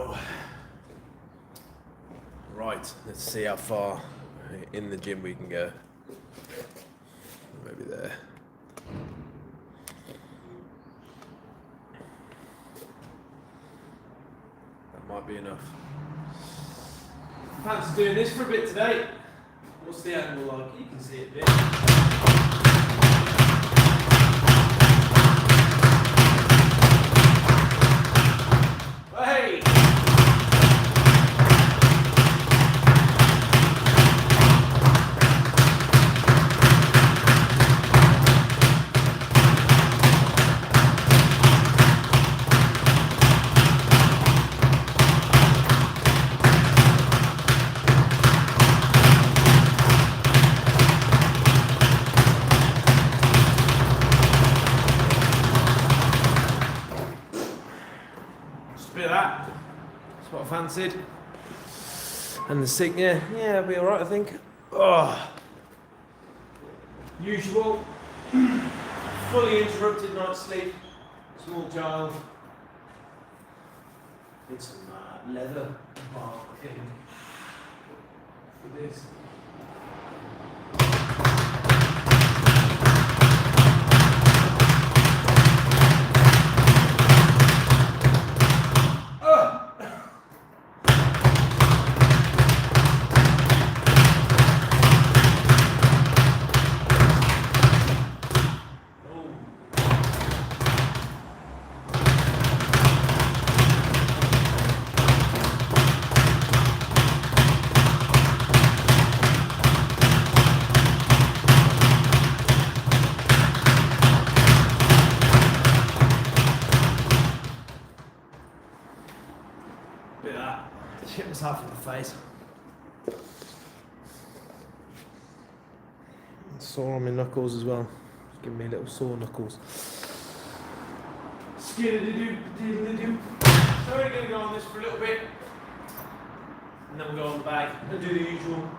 go. Right, let's see how far in the gym we can go. Maybe there. That might be enough. Fancy doing this for a bit today. What's the angle like? You can see it a bit. Hey! Bit of that. That's what I fancied. And the sink, yeah, it'll be alright, I think. Oh. Usual. Fully interrupted night's sleep. Small child. Need some leather barking for this. Bit of that. Hit myself in the face. Sore on my knuckles as well. Just give me a little sore knuckles. Skiddy-doo, diddly-doo. So we're going to go on this for a little bit. And then we'll go on the bag and do the usual.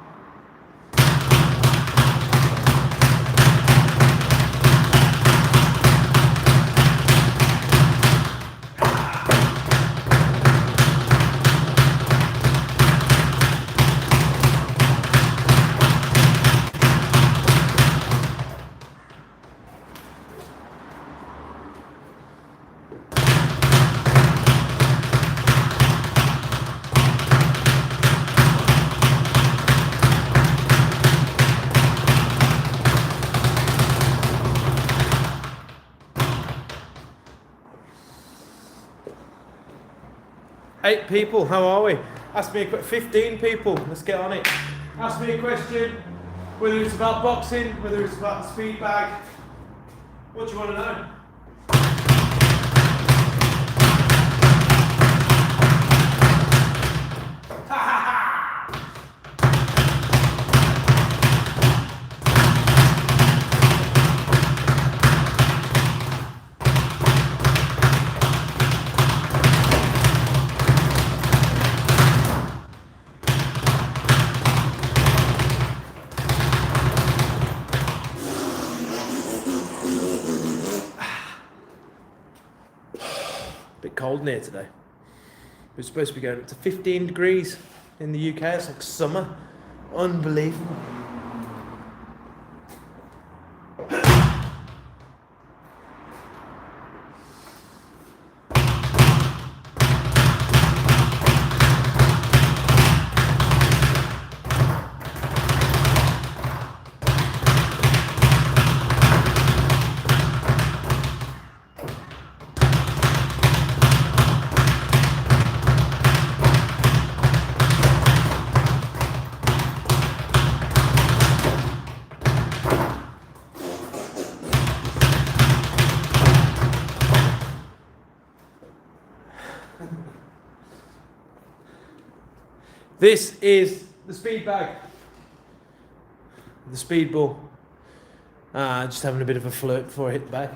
Eight people, how are we? Ask me a question. 15 people, let's get on it. Ask me a question, whether it's about boxing, whether it's about the speed bag. What do you want to know? Bit cold in here today. We're supposed to be going up to 15 degrees in the UK. It's like summer. Unbelievable. This is the speed bag, the speed ball. Just having a bit of a flirt before I hit the bag.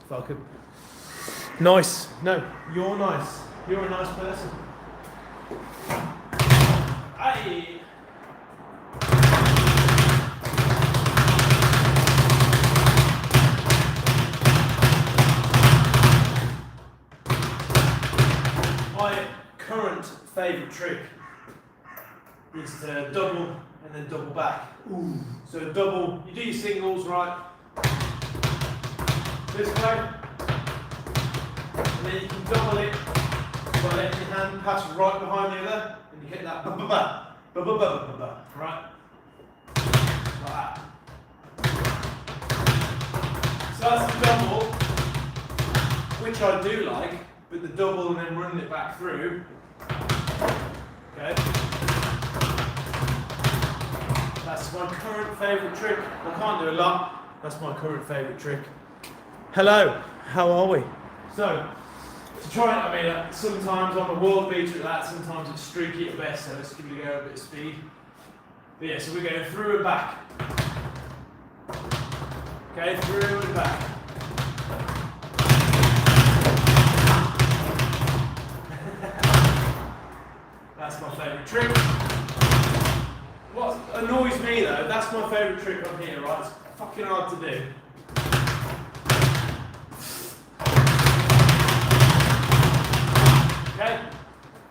Fuck him. Nice. No, you're nice. You're a nice person. Hey. My current favourite trick is to double and then double back. Ooh. So double, you do your singles, right? This way. And then you can double it by letting your hand pass right behind the other, and you hit that ba-ba-ba, ba-ba-ba-ba-ba, right? Like that. So that's the double, which I do like, but the double and then running it back through. Okay. That's my current favourite trick. I can't do a lot. That's my current favourite trick. Hello, how are we? So, to try it, I mean, sometimes I'm a world beater at that, sometimes it's streaky at best, so let's give it a go, a bit of speed. But yeah, so we're going through and back. Okay, through and back. That's my favourite trick. What annoys me though, that's my favourite trick on here, right? It's fucking hard to do. Okay?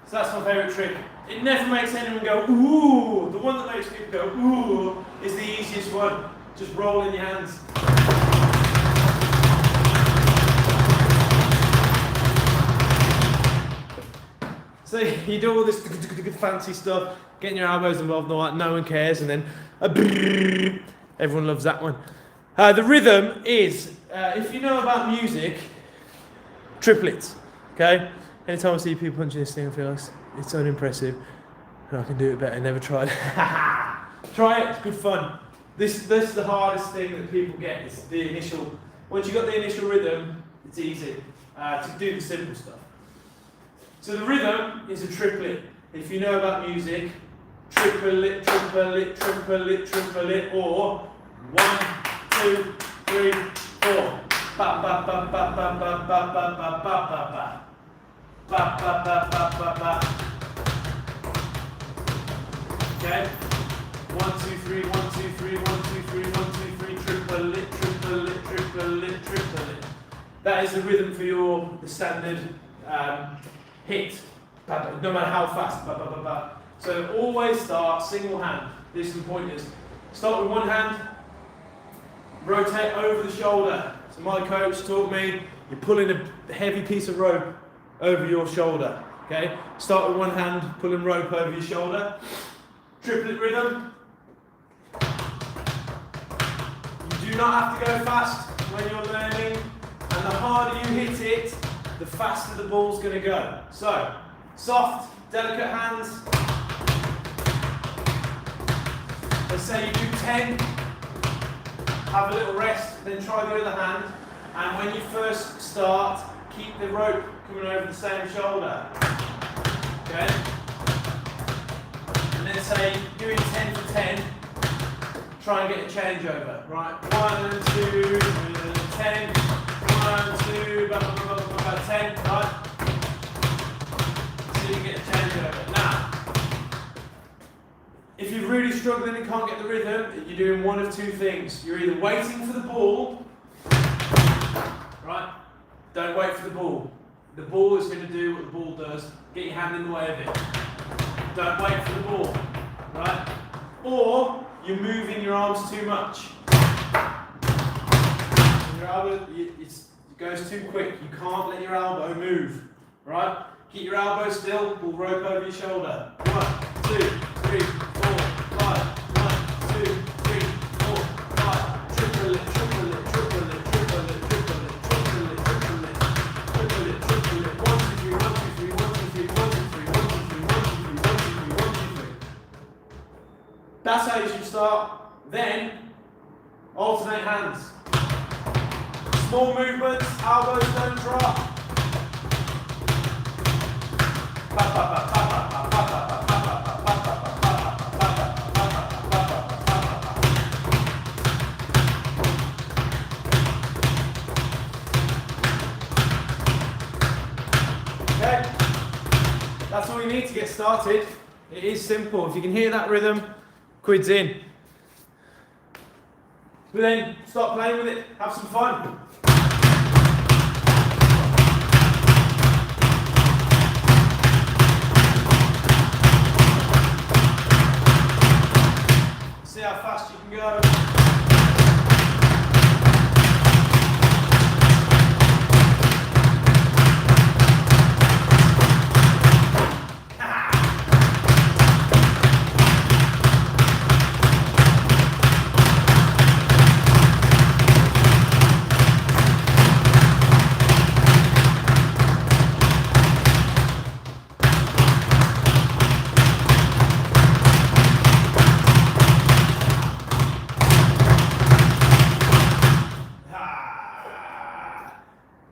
So that's my favourite trick. It never makes anyone go, ooh. The one that makes people go, ooh, is the easiest one. Just roll in your hands. So you do all this fancy stuff, getting your elbows involved and all that, no one cares, and then everyone loves that one. The rhythm is, if you know about music, triplets, okay? Anytime I see people punching this thing, I feel like it's unimpressive, and I can do it better, never tried. Try it, it's good fun. This is the hardest thing that people get, it's the initial, once you've got the initial rhythm, it's easy to do the simple stuff. So the rhythm is a triplet. If you know about music, triplet, triplet, triplet, triplet, or 1, 2, 3, 4. Ba ba ba ba ba ba ba ba ba ba ba ba. Ba ba ba ba ba ba. Okay. 1, 2, 3, 1, 2, 3, 1, 2, 3, 1, 2, 3, triplet, triplet, triplet, triplet. That is the rhythm for the standard hit, no matter how fast. So always start single hand. There's some pointers. Start with one hand, rotate over the shoulder. So my coach taught me, you're pulling a heavy piece of rope over your shoulder. Okay? Start with one hand, pulling rope over your shoulder. Triplet rhythm. You do not have to go fast when you're learning, and the harder you hit it, the faster the ball's going to go. So, soft, delicate hands. Let's say you do 10, have a little rest, then try the other hand. And when you first start, keep the rope coming over the same shoulder. Okay? And then say, doing 10 for 10, try and get a changeover. Right? 1, 2, 10, 1, 2, 10, right? So you get a changeover. Now, if you're really struggling and can't get the rhythm, you're doing one of two things. You're either waiting for the ball, right? Don't wait for the ball. The ball is going to do what the ball does. Get your hand in the way of it. Don't wait for the ball, right? Or you're moving your arms too much. Your elbow, it goes too quick. You can't let your elbow move, right? Keep your elbow still. Pull rope over your shoulder. 1, 2, 3, 4, 5. 1, 2, 3, 4, 5. Triple it, triple it, triple it, triple it, triple it, triple it, triple it, triple it, triple it. 1, 2, 3, 1, 2, 3, 1, 2, 3, 1, 2, 3, 1, 2, 3, 1, 2, 3, 1, 2, 3, 1, 2, 3. That's how you should start. Then alternate hands. Small movements, elbows don't drop. That's all you need to get started. It is simple. If you can hear that rhythm, quid's in. But then start playing with it, have some fun. See how fast you can go.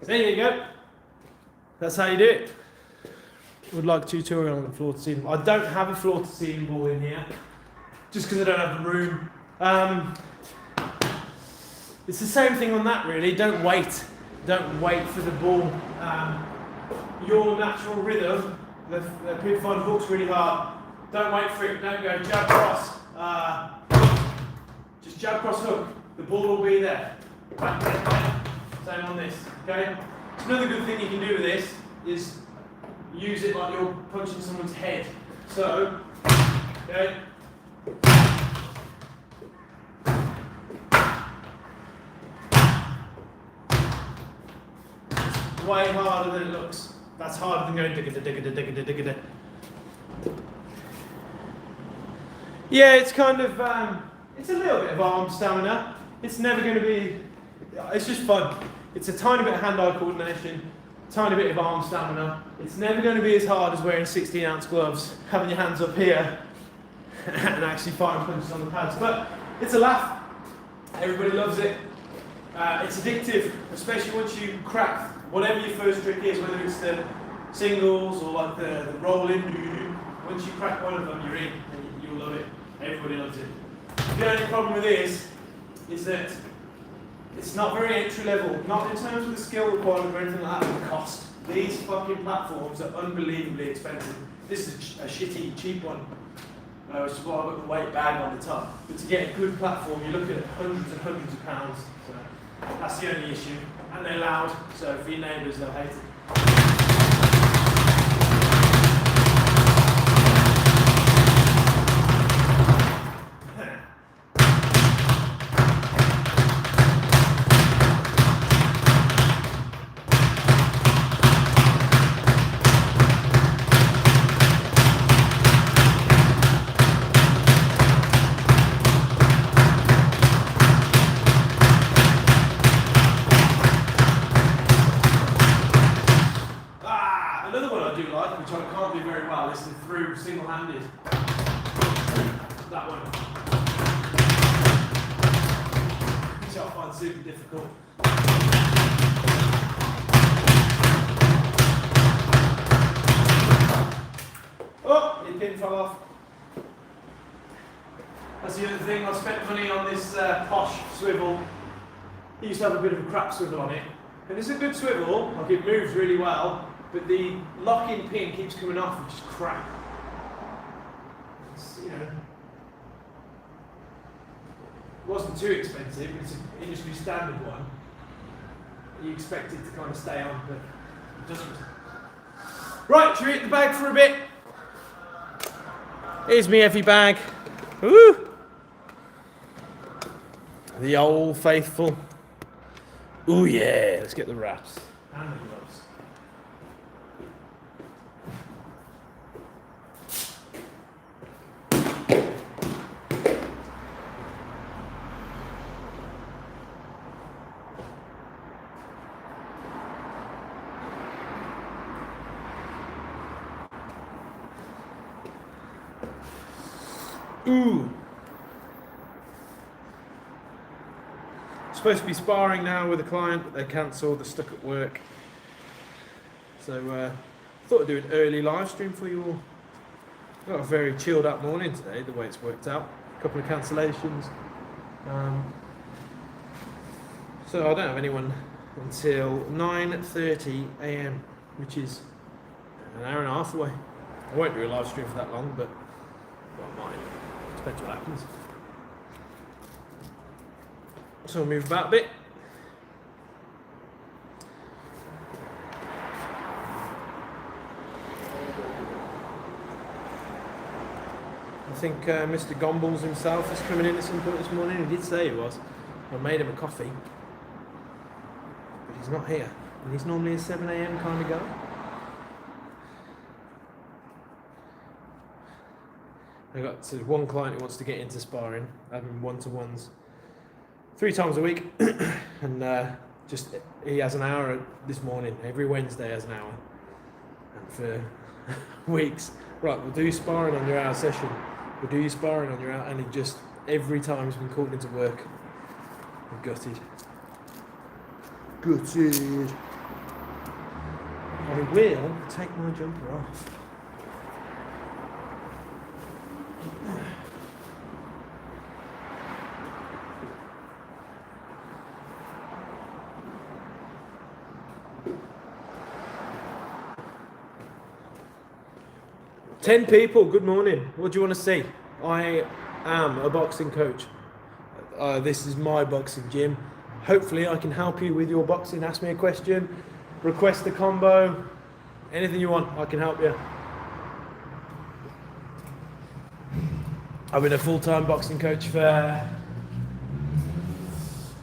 There you go. That's how you do it. Would like a tutorial on the floor to ceiling. I don't have a floor to ceiling ball in here, just because I don't have the room. It's the same thing on that really. Don't wait. Don't wait for the ball. Your natural rhythm. People find hooks really hard. Don't wait for it. Don't go jab cross. Just jab cross hook. The ball will be there. Bang, bang, bang. Same on this. Okay. Another good thing you can do with this is use it like you're punching someone's head. So, okay. It's way harder than it looks. That's harder than going digga digga digga digga digga. Yeah, it's kind of it's a little bit of arm stamina. It's never going to be. It's just fun. It's a tiny bit of hand-eye coordination, tiny bit of arm stamina. It's never going to be as hard as wearing 16-ounce gloves, having your hands up here, and actually firing punches on the pads. But it's a laugh. Everybody loves it. It's addictive, especially once you crack whatever your first trick is, whether it's the singles or like the rolling. Once you crack one of them, you're in, and you'll love it. Everybody loves it. The only problem with this is that it's not very entry level, not in terms of the skill requirement or anything like that, but the cost. These fucking platforms are unbelievably expensive. This is a shitty, cheap one, which is why I've got the weight bag on the top. But to get a good platform, you're looking at hundreds and hundreds of pounds. So that's the only issue. And they're loud, so for your neighbours, they'll hate it. Which I can't do very well, is through single-handed. That one. Which I find super difficult. Oh, your pin fell off. That's the other thing, I spent money on this posh swivel. It used to have a bit of a crap swivel on it. And it's a good swivel, like it moves really well. But the lock-in pin keeps coming off, which is crap. It's, you know, it wasn't too expensive, it's an industry standard one. You expect it to kind of stay on, but it doesn't. Right, should we hit the bag for a bit? Here's my heavy bag. Woo! The old faithful. Ooh yeah, let's get the wraps. And the gloves. Ooh. Supposed to be sparring now with a client, but they cancelled, they're stuck at work. So thought I'd do an early live stream for you all. Got a very chilled out morning today, the way it's worked out. A couple of cancellations. So I don't have anyone until 9:30 AM, which is an hour and a half away. I won't do a live stream for that long, but I might. Depends what happens. So we'll move about a bit. I think Mr. Gombles himself is coming in at some point this morning. He did say he was. I made him a coffee. But he's not here. And he's normally a 7 a.m. kind of guy. I got one client who wants to get into sparring, having one-to-ones 3 times a week. And he has an hour this morning. Every Wednesday has an hour. And for weeks, right, we'll do sparring on your hour session. We'll do your sparring on your hour. And he just, every time he's been called into work, I'm gutted. Gutted. I will take my jumper off. Ten people, good morning. What do you want to see? I am a boxing coach. This is my boxing gym. Hopefully I can help you with your boxing. Ask me a question, request a combo, anything you want, I can help you. I've been a full-time boxing coach for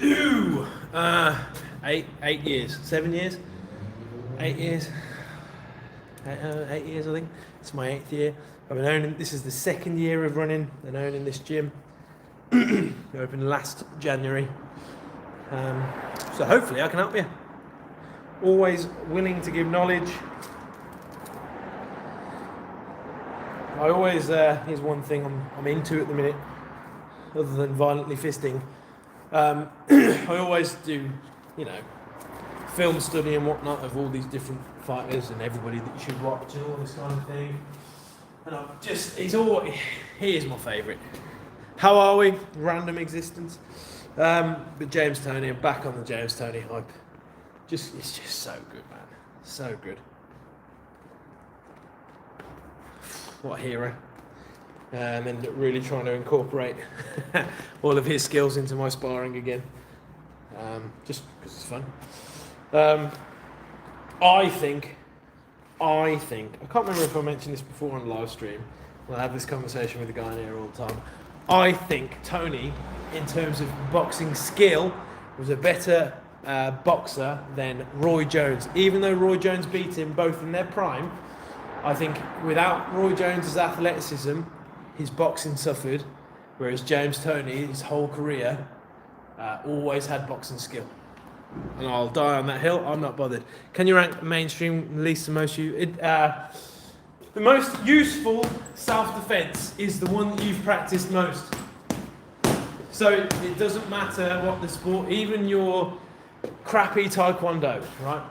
8 years, 7 years, 8 years, 8 years I think. It's my 8th year. I've been owning, this is the 2nd year of running and owning this gym. It opened last January. So hopefully I can help you. Always willing to give knowledge. I always, here's one thing I'm into at the minute, other than violently fisting. I always do, film study and whatnot of all these different fighters and everybody that you should watch and all this kind of thing. And I'm just, he is my favourite. How are we? Random existence. But James Toney, I'm back on the James Toney hype. It's just so good, man. So good. What a hero. And then really trying to incorporate all of his skills into my sparring again. Just because it's fun. I think, I can't remember if I mentioned this before on the live stream. Well, I have this conversation with a guy in here all the time. I think Tony, in terms of boxing skill, was a better boxer than Roy Jones. Even though Roy Jones beat him both in their prime, I think without Roy Jones's athleticism, his boxing suffered, whereas James Toney, his whole career, always had boxing skill. And I'll die on that hill, I'm not bothered. Can you rank mainstream, least the most the most useful self-defense is the one that you've practiced most. So it doesn't matter what the sport, even your crappy taekwondo, right?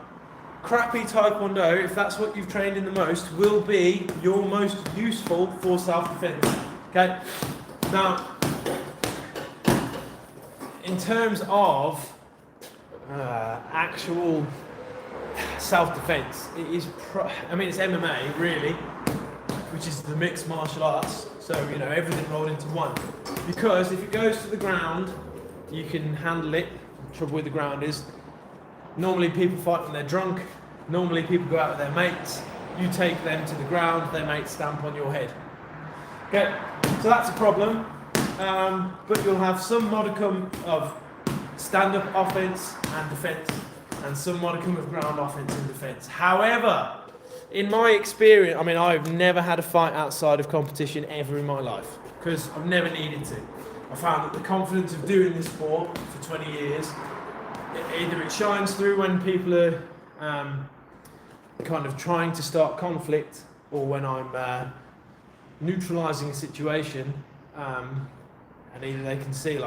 Crappy taekwondo, if that's what you've trained in the most, will be your most useful for self-defense. Okay? Now, in terms of actual self-defense, it is, it's MMA really, which is the mixed martial arts. So, everything rolled into one. Because if it goes to the ground, you can handle it. The trouble with the ground is, normally people fight when they're drunk. Normally people go out with their mates. You take them to the ground, their mates stamp on your head. Okay, so that's a problem. But you'll have some modicum of stand-up offense and defense, and some modicum of ground offense and defense. However, in my experience, I've never had a fight outside of competition ever in my life, because I've never needed to. I found that the confidence of doing this sport for 20 years, either it shines through when people are kind of trying to start conflict, or when I'm neutralising a situation, and either they can see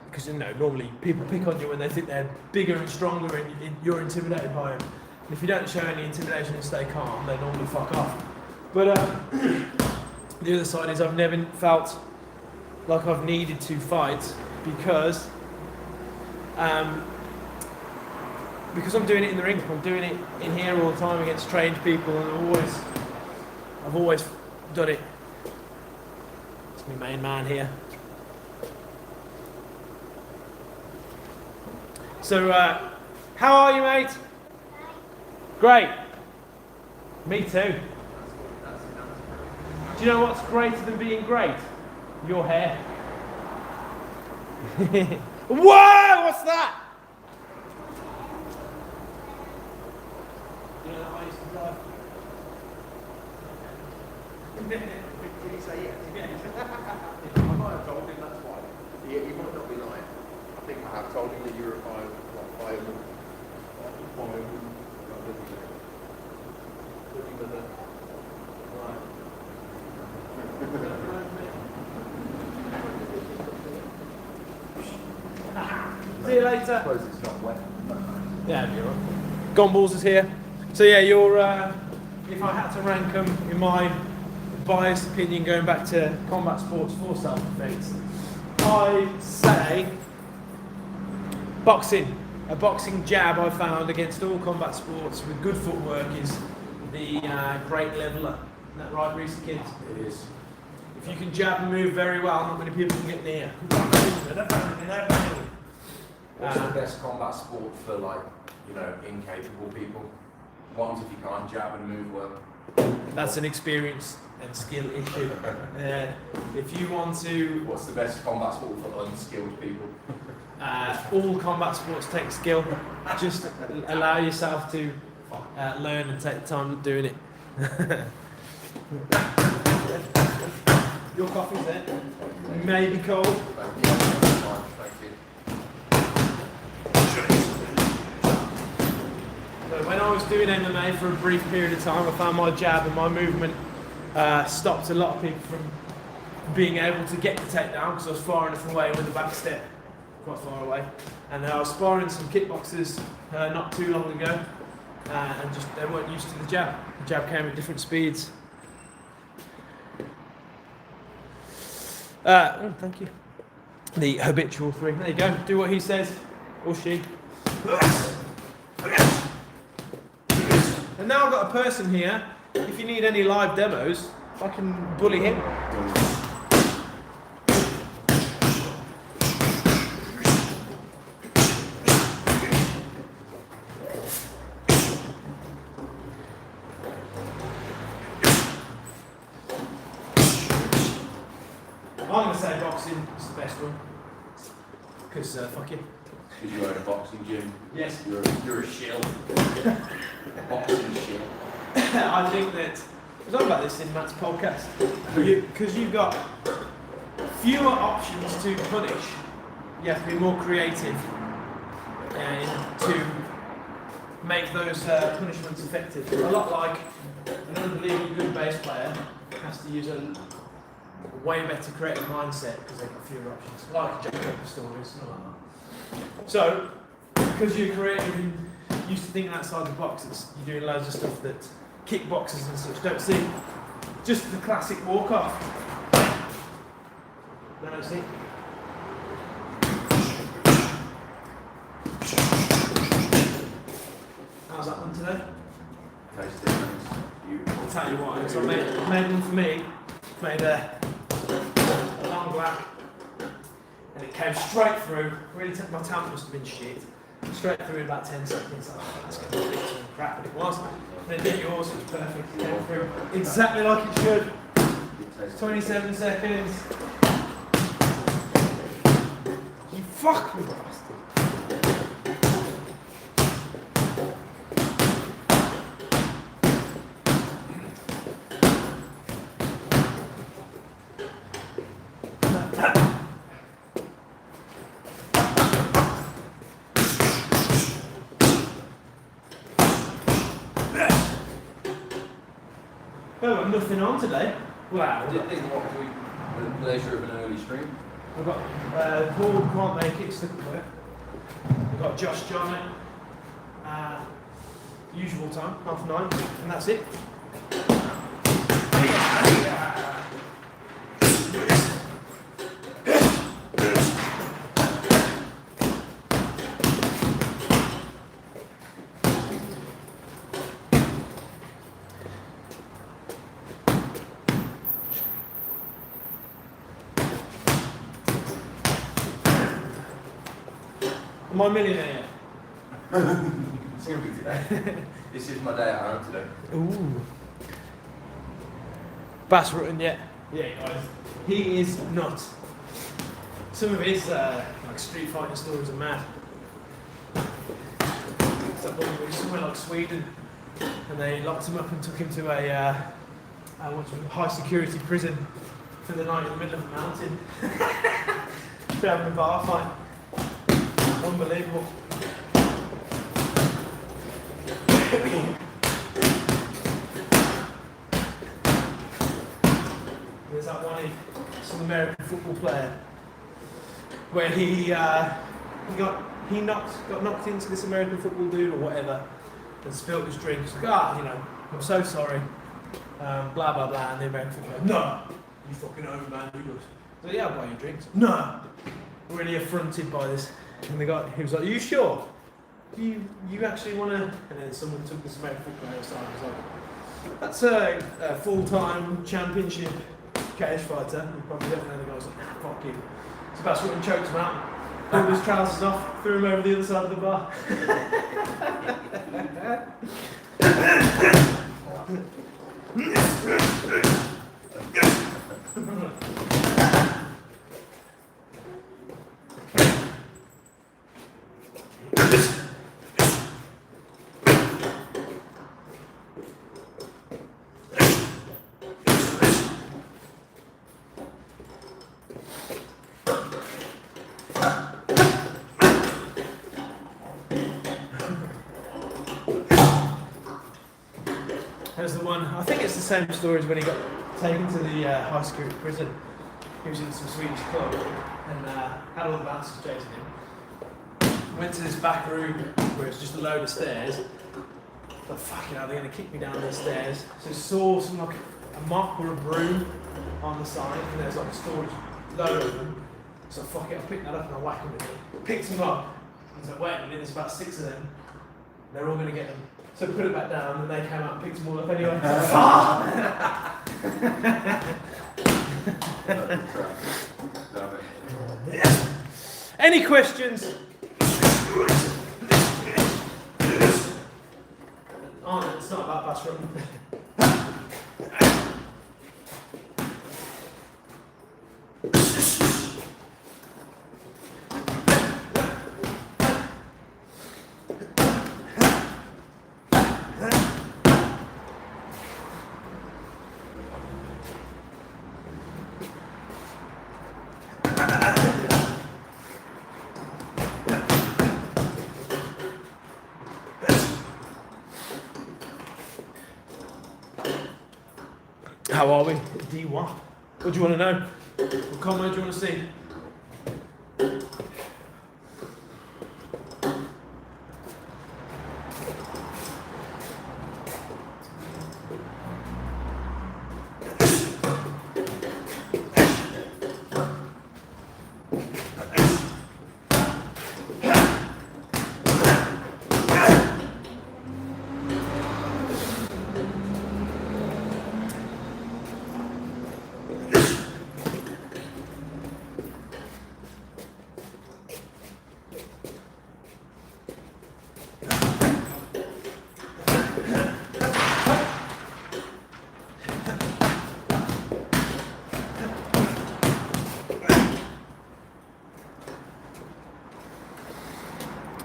because normally people pick on you when they think they're bigger and stronger and you're intimidated by them. And if you don't show any intimidation and stay calm, they normally fuck off. But the other side is I've never felt like I've needed to fight because I'm doing it in the ring. I'm doing it in here all the time against trained people, and I've always done it. It's my main man here. So, how are you, mate? Great. Me too. Do you know what's greater than being great? Your hair. Whoa! What's that? You know that I used to drive. Did he say yes? I might have told him that's why. He might not be lying. I think I have told him that you're a fireman. See you later. I suppose it's not wet. Yeah, you're right. Gomballs is here. So yeah, you're. If I had to rank them in my biased opinion, going back to combat sports for self-defense, I say boxing. A boxing jab I found against all combat sports with good footwork is the great leveler. Isn't that right, Reese kids? It is. If you can jab and move very well, not many people can get near. What's the best combat sport for, like, you know, incapable people? Ones if you can't jab and move well. That's an experience and skill issue. If you want to... What's the best combat sport for unskilled people? All combat sports take skill. Just allow yourself to learn and take the time doing it. Your coffee's there. Maybe cold. Thank you. So when I was doing MMA for a brief period of time, I found my jab and my movement stopped a lot of people from being able to get the takedown because I was far enough away with the back step, quite far away. And I was sparring some kickboxers not too long ago, and just they weren't used to the jab. The jab came at different speeds. Thank you. The habitual three. There you go. Do what he says, or she. And now I've got a person here. If you need any live demos, I can bully him. I'm going to say boxing is the best one. Because, fuck it. Because you own a boxing gym. Yes. You're a shill. A boxing shill. I think that, I was on about this in Matt's podcast, because you've got fewer options to punish, you have to be more creative to make those punishments effective. A lot like an unbelievably good bass player has to use a way better creative mindset because they've got fewer options. Like Jack Ripper stories, something like that. So, because you're creative and used to thinking outside the box, you're doing loads of stuff that kickboxers and such don't see. Just the classic walk-off. They don't see. How's that one today? Taste difference. I'll tell you what, so I made one for me. Made a long black, and it came straight through. Really took my time, must have been shit. Straight through in about 10 seconds. Oh, that's going to be some crap, but it was. And then did yours, it was perfect. It came through exactly like it should. 27 seconds. You fuck me, bastard. Well, I've got nothing on today. Wow. I did think what we the pleasure of an early stream. I've got Paul can't make it, stuck at work. We've got Josh John at usual time, 9:30, and that's it. Am I a millionaire It's going to be today. This is my day at home today. yet? Ooh. Bass Rutten yet? Yeah, guys. He is nuts. Some of his like street fighting stories are mad. So he was somewhere like Sweden, and they locked him up and took him to a high security prison for the night in the middle of a mountain. For having a bar fight. Unbelievable. There's that one, some American football player, where he got knocked into this American football dude or whatever, and spilt his drink. He's like, I'm so sorry, blah blah blah. And the American football player, no, you fucking own man, who does? So yeah, I'll buy you drinks. No, really affronted by this. And the guy, he was like, are you sure? You actually want to? And then someone took this American football player aside and was like, that's a full-time championship cage fighter. You probably don't know the guy was like, nah, fuck you. So Bass Rutten choked him out, pulled his trousers off, threw him over the other side of the bar. There's the one, I think it's the same story as when he got taken to the high security prison. He was in some Swedish club and had all the bouncers chasing him. Went to this back room where it's just a load of stairs. Thought, fucking hell, they're going to kick me down these stairs. So saw some like a mop or a broom on the side, and there's like a storage load of them. So fuck it, I picked that up and I whacked them with it. Picked them up. I was like, wait a minute, there's about 6 of them. They're all going to get them. So put it back down, and they came out and picked them all up anyway. Any questions? Oh, no, it's not about Bass Rutten. How are we? D1. What do you want to know? What comment do you want to see?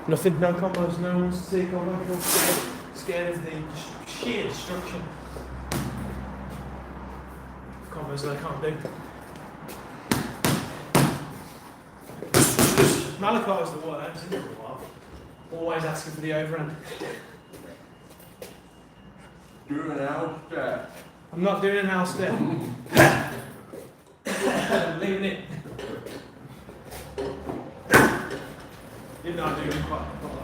Nothing, no combos, no one wants to see a combo, you're scared of the sheer destruction of combos that I can't do. Malachi is the one, I haven't seen him for a while. Always asking for the overhand. Do an house step. I'm not doing an house step. I'm leaving it. You're not doing quite a lot.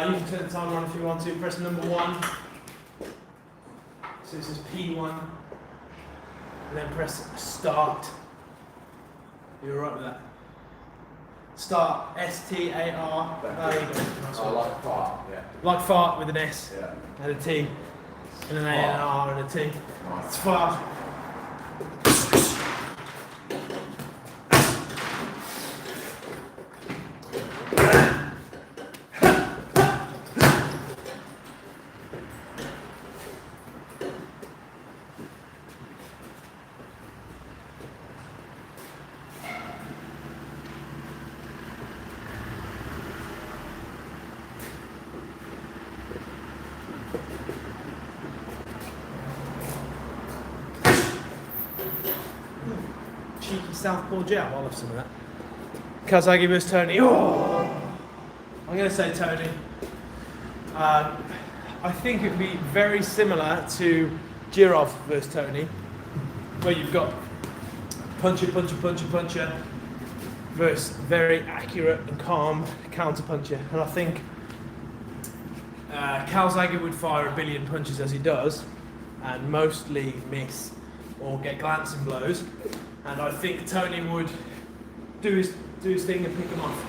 You can turn the timer on if you want to. Press number 1. So this is P1. and then press start. You're alright with that? Start, S-T-A-R. There you go. Nice I one. like fart, yeah. Like fart with an S Yeah. and a T, and an A and an R and a T. Nice. It's fart. Cheeky southpaw jab, I'll have some of that. Kazagi versus Tony. Oh! I'm going to say Tony. I think it would be very similar to Jirov versus Tony, where you've got puncher, puncher, puncher, puncher versus very accurate and calm counter puncher. And I think Calzaghe would fire a billion punches as he does, and mostly miss or get glancing blows. And I think Tony would do his thing and pick him off.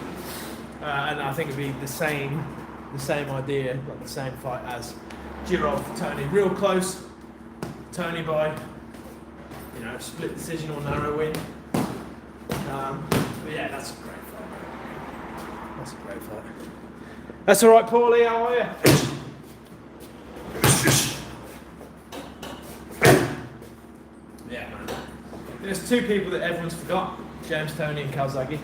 And I think it'd be the same idea, like the same fight as Jirov, Tony. Real close. Tony by, split decision or narrow win. But yeah, that's a great fight. That's a great fight. That's all right, Paulie. How are you? Yeah, man. There's two people that everyone's forgot: James Toney and Calzaghe.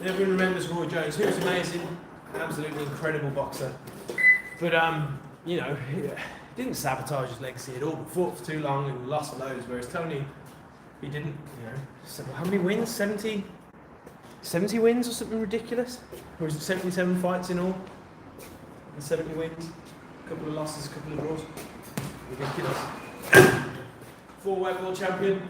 Everyone remembers Roy Jones. He was amazing, absolutely incredible boxer. But he didn't sabotage his legacy at all. Fought for too long and lost loads. Whereas Tony, he didn't. How many wins? 70 wins or something ridiculous? Or is it 77 fights in all? And 70 wins? A couple of losses, a couple of draws. Ridiculous. 4-weight world champion.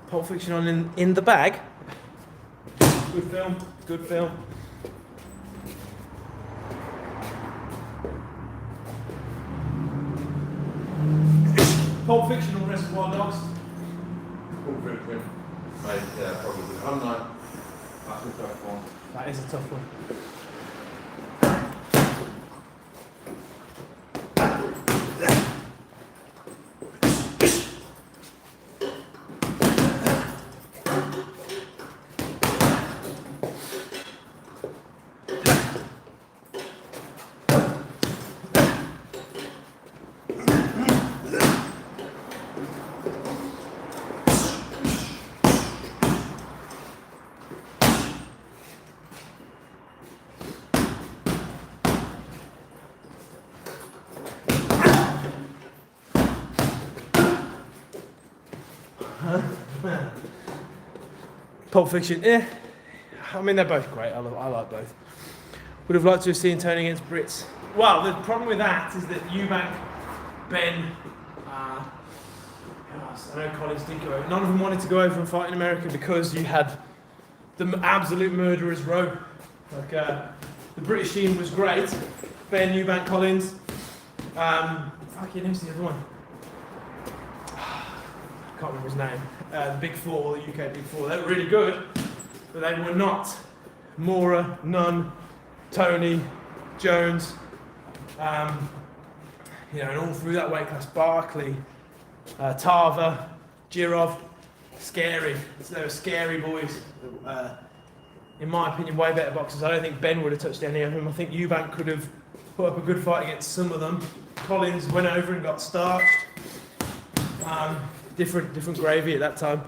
Pulp Fiction on in the bag. Good film. Good film. Pulp Fiction or Reservoir Dogs? Pulp Fiction. Mate, yeah, probably. I'm not. That's a tough one. That is a tough one. Pulp Fiction, yeah. I mean, they're both great. I like both. Would have liked to have seen Tony against Brits. Well, the problem with that is that Eubank, Ben, I know Collins did go over. None of them wanted to go over and fight in America because you had the absolute murderers row. Like the British team was great. Ben, Eubank, Collins. Fucking who's the other one? I can't remember his name. The Big Four, the UK Big Four. They were really good, but they were not Mora, Nunn, Tony, Jones, and all through that weight class. Barkley, Tarver, Jirov, scary. So they were scary boys. In my opinion, way better boxers. I don't think Ben would have touched any of them. I think Eubank could have put up a good fight against some of them. Collins went over and got starched. Different gravy at that time.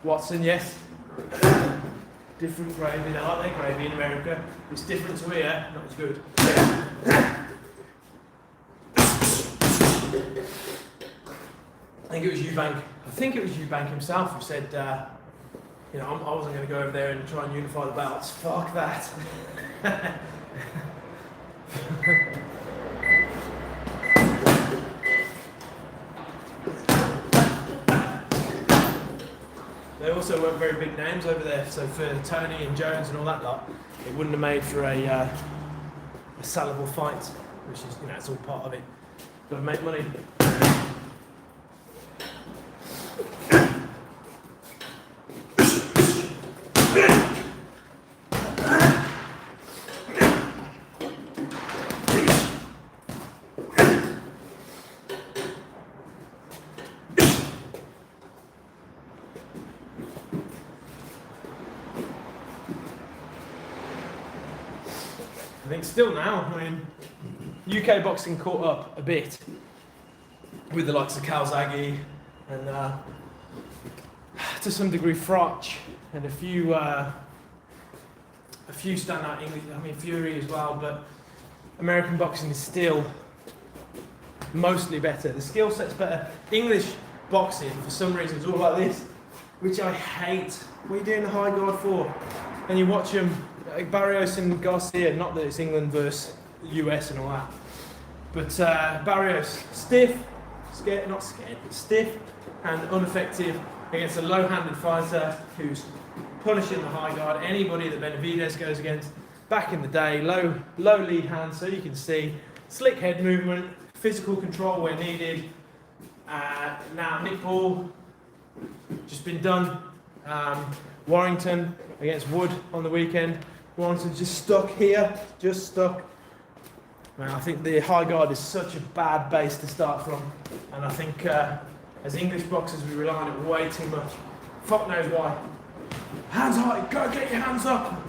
Watson, yes. Different gravy. They like their gravy in America. It's different to here, not as good. I think it was Eubank himself who said You know, I wasn't going to go over there and try and unify the belts. Fuck that. They also weren't very big names over there, so for Tony and Jones and all that lot, it wouldn't have made for a sellable fight, which is, you know, it's all part of it. Got to make money. I think still now, I mean, UK boxing caught up a bit with the likes of Calzaghe and to some degree Frotch and a few standout English, I mean Fury as well, but American boxing is still mostly better. The skill set's better. English boxing, for some reason, is all like this, which I hate. What are you doing the high guard for? And you watch them, like Barrios and Garcia, not that it's England versus US and all that, but Barrios, stiff, scared, not scared, but stiff and ineffective against a low-handed fighter who's punishing the high guard. Anybody that Benavidez goes against back in the day, low lead hand, so you can see, slick head movement, physical control where needed. Now Nick Paul, just been done. Warrington against Wood on the weekend. Warrington just stuck here, just stuck. Man, I think the high guard is such a bad base to start from, and I think as English boxers we rely on it way too much. Fuck knows why. Hands high, go get your hands up.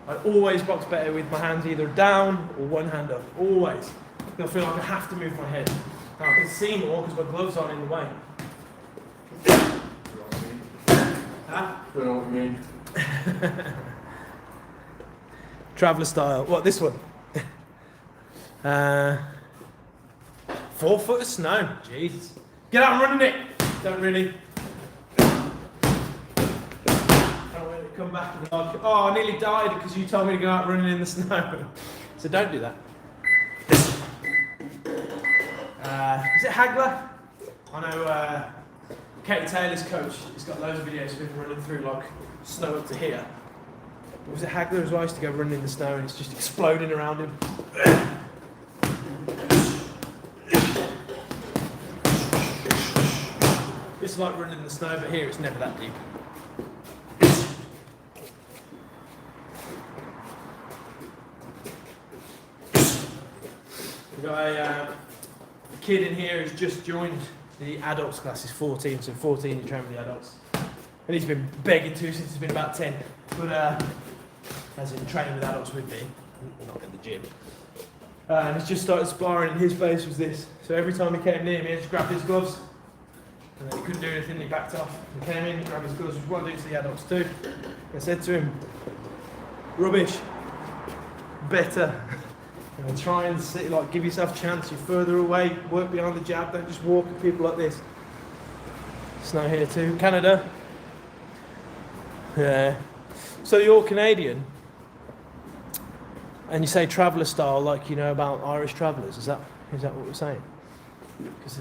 I always box better with my hands either down or one hand up, always. I feel like I have to move my head. Now I can see more because my gloves aren't in the way. Huh? Don't know what you mean. Traveller style. What, this one? 4 foot of snow. Jesus. Get out and run in it. Don't really. Don't let it come back to the dog. Oh, I nearly died because you told me to go out running in the snow. So don't do that. Is it Hagler? I know Katie Taylor's coach. He's got loads of videos of him running through like snow up to here. But was it Hagler as well? I used to go running in the snow and it's just exploding around him. It's like running in the snow, but here it's never that deep. We've got a kid in here who's just joined the adults class. He's 14, so 14 you train with the adults. And he's been begging to since he's been about 10. But as in training with adults with me, not in the gym. And he's just started sparring and his base was this. So every time he came near me, I just grabbed his gloves. And then he couldn't do anything, he backed off. He came in, grabbed his gloves, which is what I do to the adults too. I said to him, rubbish, better. And try and sit, like, give yourself a chance. You're further away, work behind the jab, don't just walk at people like this. Snow here too. Canada. Yeah. So you're Canadian, and you say traveller style, like you know about Irish travellers. Is that what we're saying? There's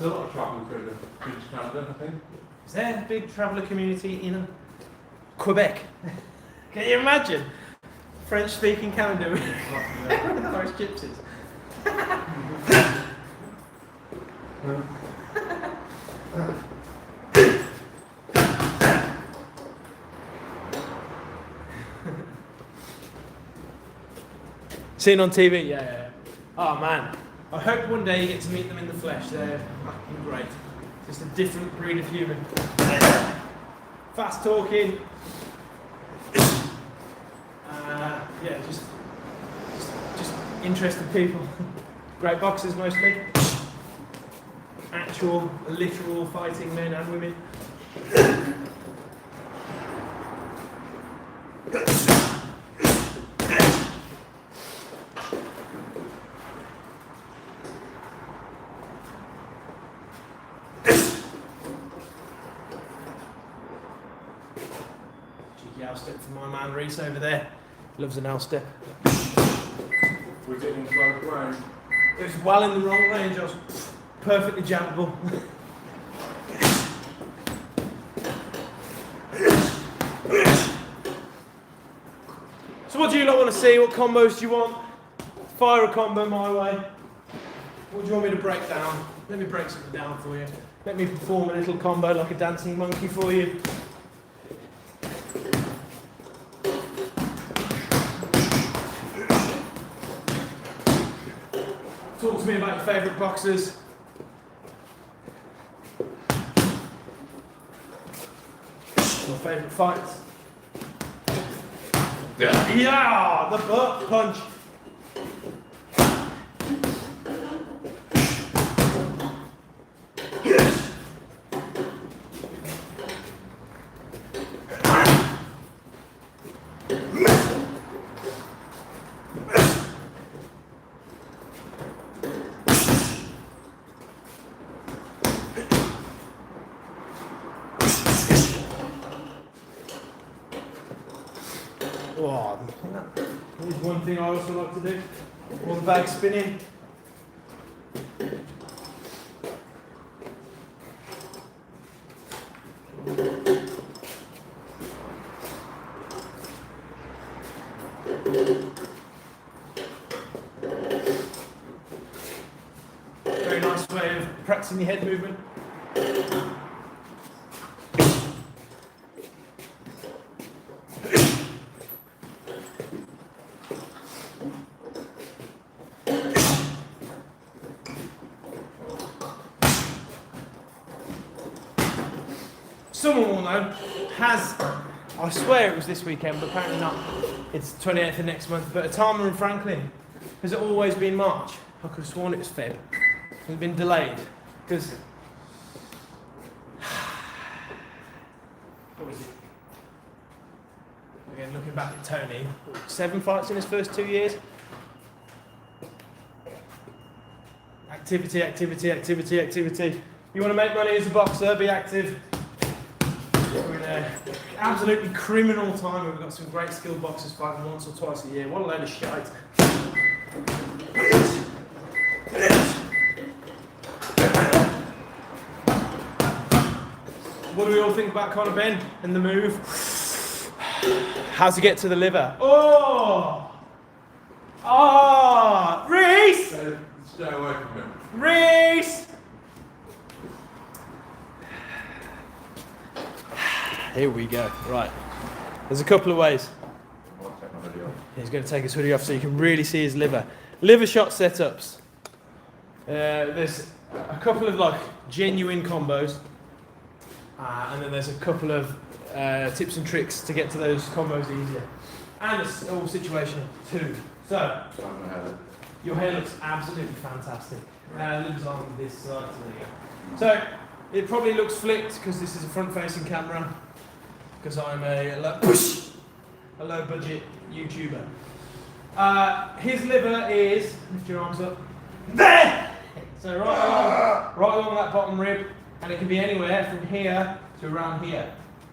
a lot of travel through the British Canada, I think. Is there a big traveller community in Quebec? Can you imagine? French-speaking Canada with Irish gypsies. Seen on TV? Yeah. Oh man, I hope one day you get to meet them in the flesh. They're fucking great. Just a different breed of human. Fast talking. Yeah, just interesting people. Great boxers mostly. Actual, literal fighting men and women. my man Reese over there. Loves an L-step. Was it in close range? It was well in the wrong range. I was perfectly jammable. So what do you lot want to see? What combos do you want? Fire a combo my way. What do you want me to break down? Let me break something down for you. Let me perform a little combo like a dancing monkey for you. Talk to me about your favourite boxers. Your favourite fights. Yeah, the butt punch. Oh, here's one thing I also like to do. All the bag spinning. Very nice way of practicing your head movement. Someone will know, I swear it was this weekend, but apparently not. It's 28th of next month, but Atama and Franklin, has it always been March? I could have sworn it was Feb. It's been delayed, because, what was it? Again, looking back at Tony, 7 fights in his first 2 years. Activity, activity, activity, activity. You want to make money as a boxer, be active. We're in an absolutely criminal time where we've got some great skilled boxers fighting once or twice a year. What a load of shite. What do we all think about Conor Ben and the move? How to get to the liver. Oh! Ah! Reese! Stay away from him. Reese! Here we go. Right. There's a couple of ways. I'll take my hoodie off. He's going to take his hoodie off so you can really see his liver. Liver shot setups. There's a couple of like genuine combos. And then there's a couple of tips and tricks to get to those combos easier. And it's all situational too. So, your hair looks absolutely fantastic. Lives on this side. So there you go. So, it probably looks flipped because this is a front-facing camera. Because I'm a low-budget YouTuber. His liver is, lift your arms up, there! So right along that bottom rib, and it can be anywhere from here to around here.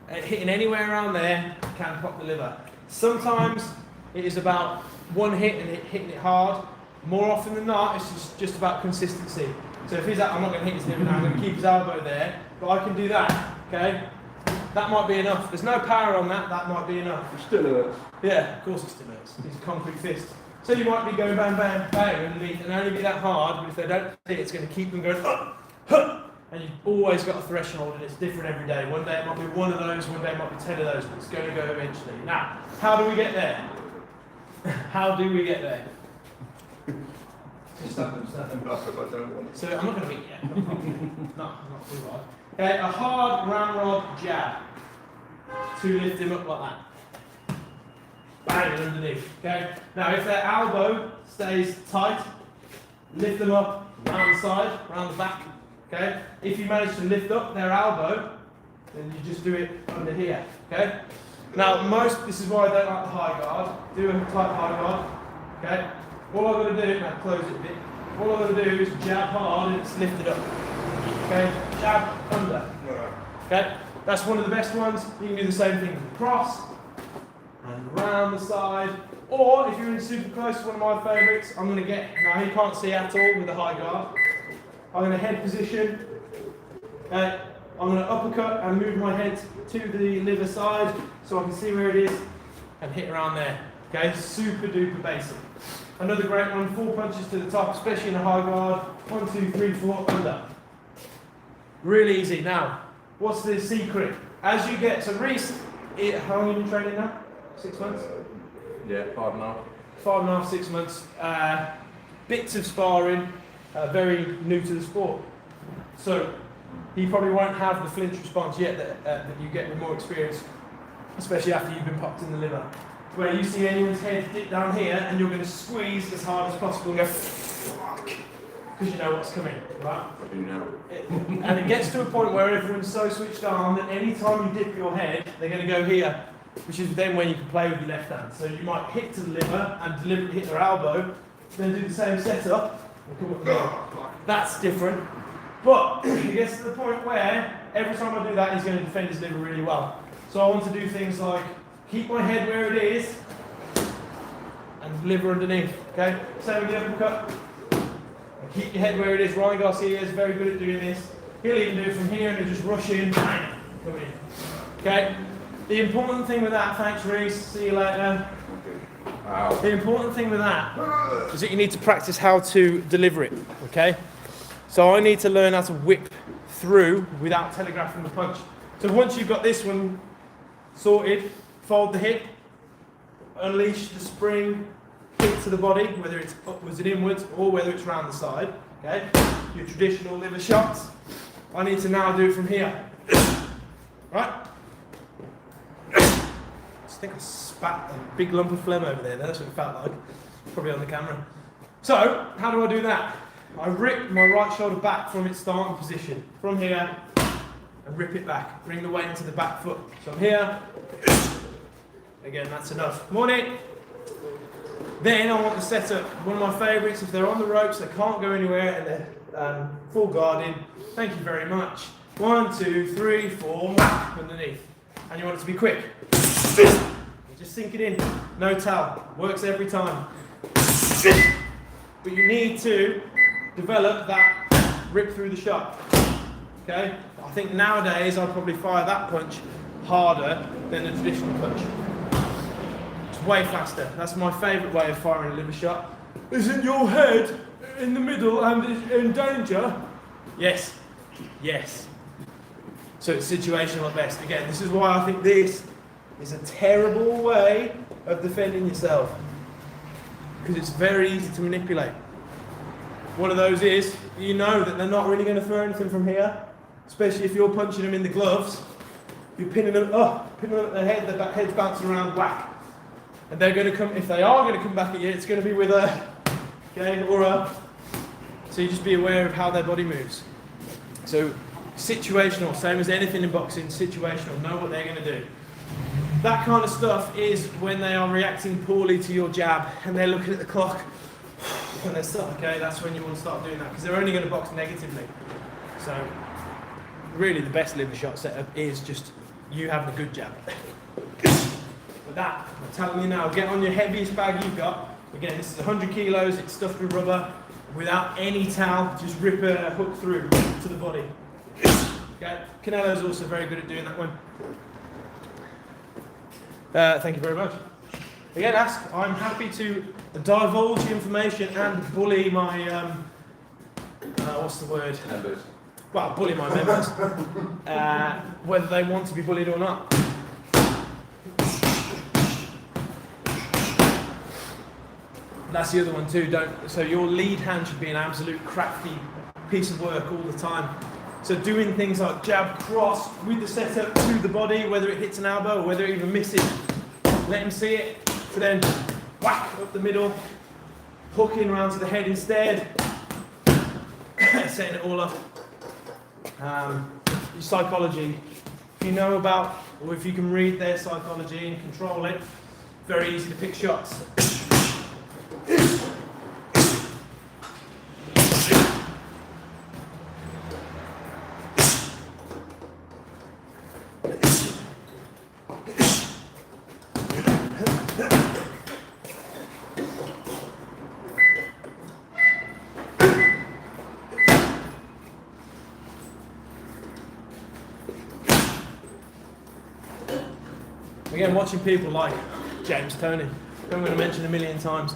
Hitting anywhere around there can pop the liver. Sometimes it is about one hit and hitting it hard. More often than not, it's just about consistency. So if he's out, I'm not going to hit his liver now, I'm going to keep his elbow there, but I can do that, okay? That might be enough. There's no power on that, that might be enough. It still hurts. Yeah, of course it still hurts. It's a concrete fist. So you might be going bang, bang, bang underneath and only be that hard, but if they don't hit it, it's going to keep them going and you've always got a threshold and it's different every day. One day it might be one of those, one day it might be 10 of those, but it's going to go eventually. Now, how do we get there? How do we get there? Just stand if I don't want it. So I'm not going to beat you. Not too hard. Okay, a hard ramrod jab to lift him up like that. Bang underneath. Okay. Now if their elbow stays tight, lift them up around the side, around the back. Okay. If you manage to lift up their elbow, then you just do it under here. Okay. Now this is why I don't like the high guard. Do a tight high guard. Okay. All I've got to do, now close it a bit. All I've got to do is jab hard and it's lifted up. Okay, jab under. Okay, that's one of the best ones. You can do the same thing with the cross. and round the side. Or if you're in super close, one of my favourites, I'm going to get, now he can't see at all with the high guard. I'm going to head position. Okay. I'm going to uppercut and move my head to the liver side so I can see where it is and hit around there. Okay, super duper basic. Another great one, 4 punches to the top, especially in a high guard. 1, 2, 3, 4, under. Really easy. Now, what's the secret? As you get to Reese, how long have you been training now? 6 months? Yeah, 5.5. 5.5, 6 months. Bits of sparring, very new to the sport. So, he probably won't have the flinch response yet that you get with more experience, especially after you've been popped in the liver. Where you see anyone's head dip down here and you're going to squeeze as hard as possible and go, fuck, because you know what's coming, right? I do now. And it gets to a point where everyone's so switched on that any time you dip your head, they're going to go here, which is then when you can play with your left hand. So you might hit to the liver and deliberately hit their elbow, then do the same setup, and come up there. That's different. But it gets to the point where every time I do that, he's going to defend his liver really well. So I want to do things like keep my head where it is and liver underneath. Okay? Same with the uppercut. And keep your head where it is. Ryan Garcia is very good at doing this. He'll even do it from here and he'll just rush in, bang, come in. Okay? The important thing with that, thanks Reese, see you later. Wow. The important thing with that is that you need to practice how to deliver it. Okay? So I need to learn how to whip through without telegraphing the punch. So once you've got this one sorted, fold the hip, unleash the spring, hit to the body, whether it's upwards and inwards or whether it's round the side. Okay, your traditional liver shots. I need to now do it from here. Right? I just think I spat a big lump of phlegm over there. That's what it felt like. Probably on the camera. So, how do I do that? I rip my right shoulder back from its starting position. From here, and rip it back. Bring the weight into the back foot. So I'm here. Again, that's enough. Morning. Then I want to set up one of my favourites. If they're on the ropes, they can't go anywhere, and they're full guarding. Thank you very much. 1, 2, 3, 4, whack underneath. And you want it to be quick. Just sink it in. No towel. Works every time. But you need to develop that rip through the shot. Okay? I think nowadays I'd probably fire that punch harder than the traditional punch. It's way faster. That's my favourite way of firing a liver shot. Isn't your head in the middle and in danger? Yes. Yes. So it's situational at best. Again, this is why I think this is a terrible way of defending yourself. Because it's very easy to manipulate. One of those is, you know that they're not really going to throw anything from here, especially if you're punching them in the gloves. You're pinning them at their head, their head's bouncing around, whack. And they're going to come, if they are going to come back at you, it's going to be with a, okay, or a, so you just be aware of how their body moves. So, situational, same as anything in boxing, situational, know what they're going to do. That kind of stuff is when they are reacting poorly to your jab and they're looking at the clock and they're stuck, okay, that's when you want to start doing that because they're only going to box negatively. So really the best liver shot setup is just you having a good jab. But that, I'm telling you now, get on your heaviest bag you've got. Again, this is 100 kilos, it's stuffed with rubber, without any towel, just rip a hook through to the body. Okay, Canelo's also very good at doing that one. Thank you very much. Again, ask. I'm happy to divulge information and bully my, what's the word? Members. Well, bully my members, whether they want to be bullied or not. That's the other one too. So your lead hand should be an absolute crafty piece of work all the time. So doing things like jab cross with the setup to the body, whether it hits an elbow or whether it even misses, let him see it. So then whack up the middle, hooking around to the head instead, setting it all up. Your psychology, if you know about, or if you can read their psychology and control it, very easy to pick shots. Again, watching people like James Toney, who I'm going to mention a million times.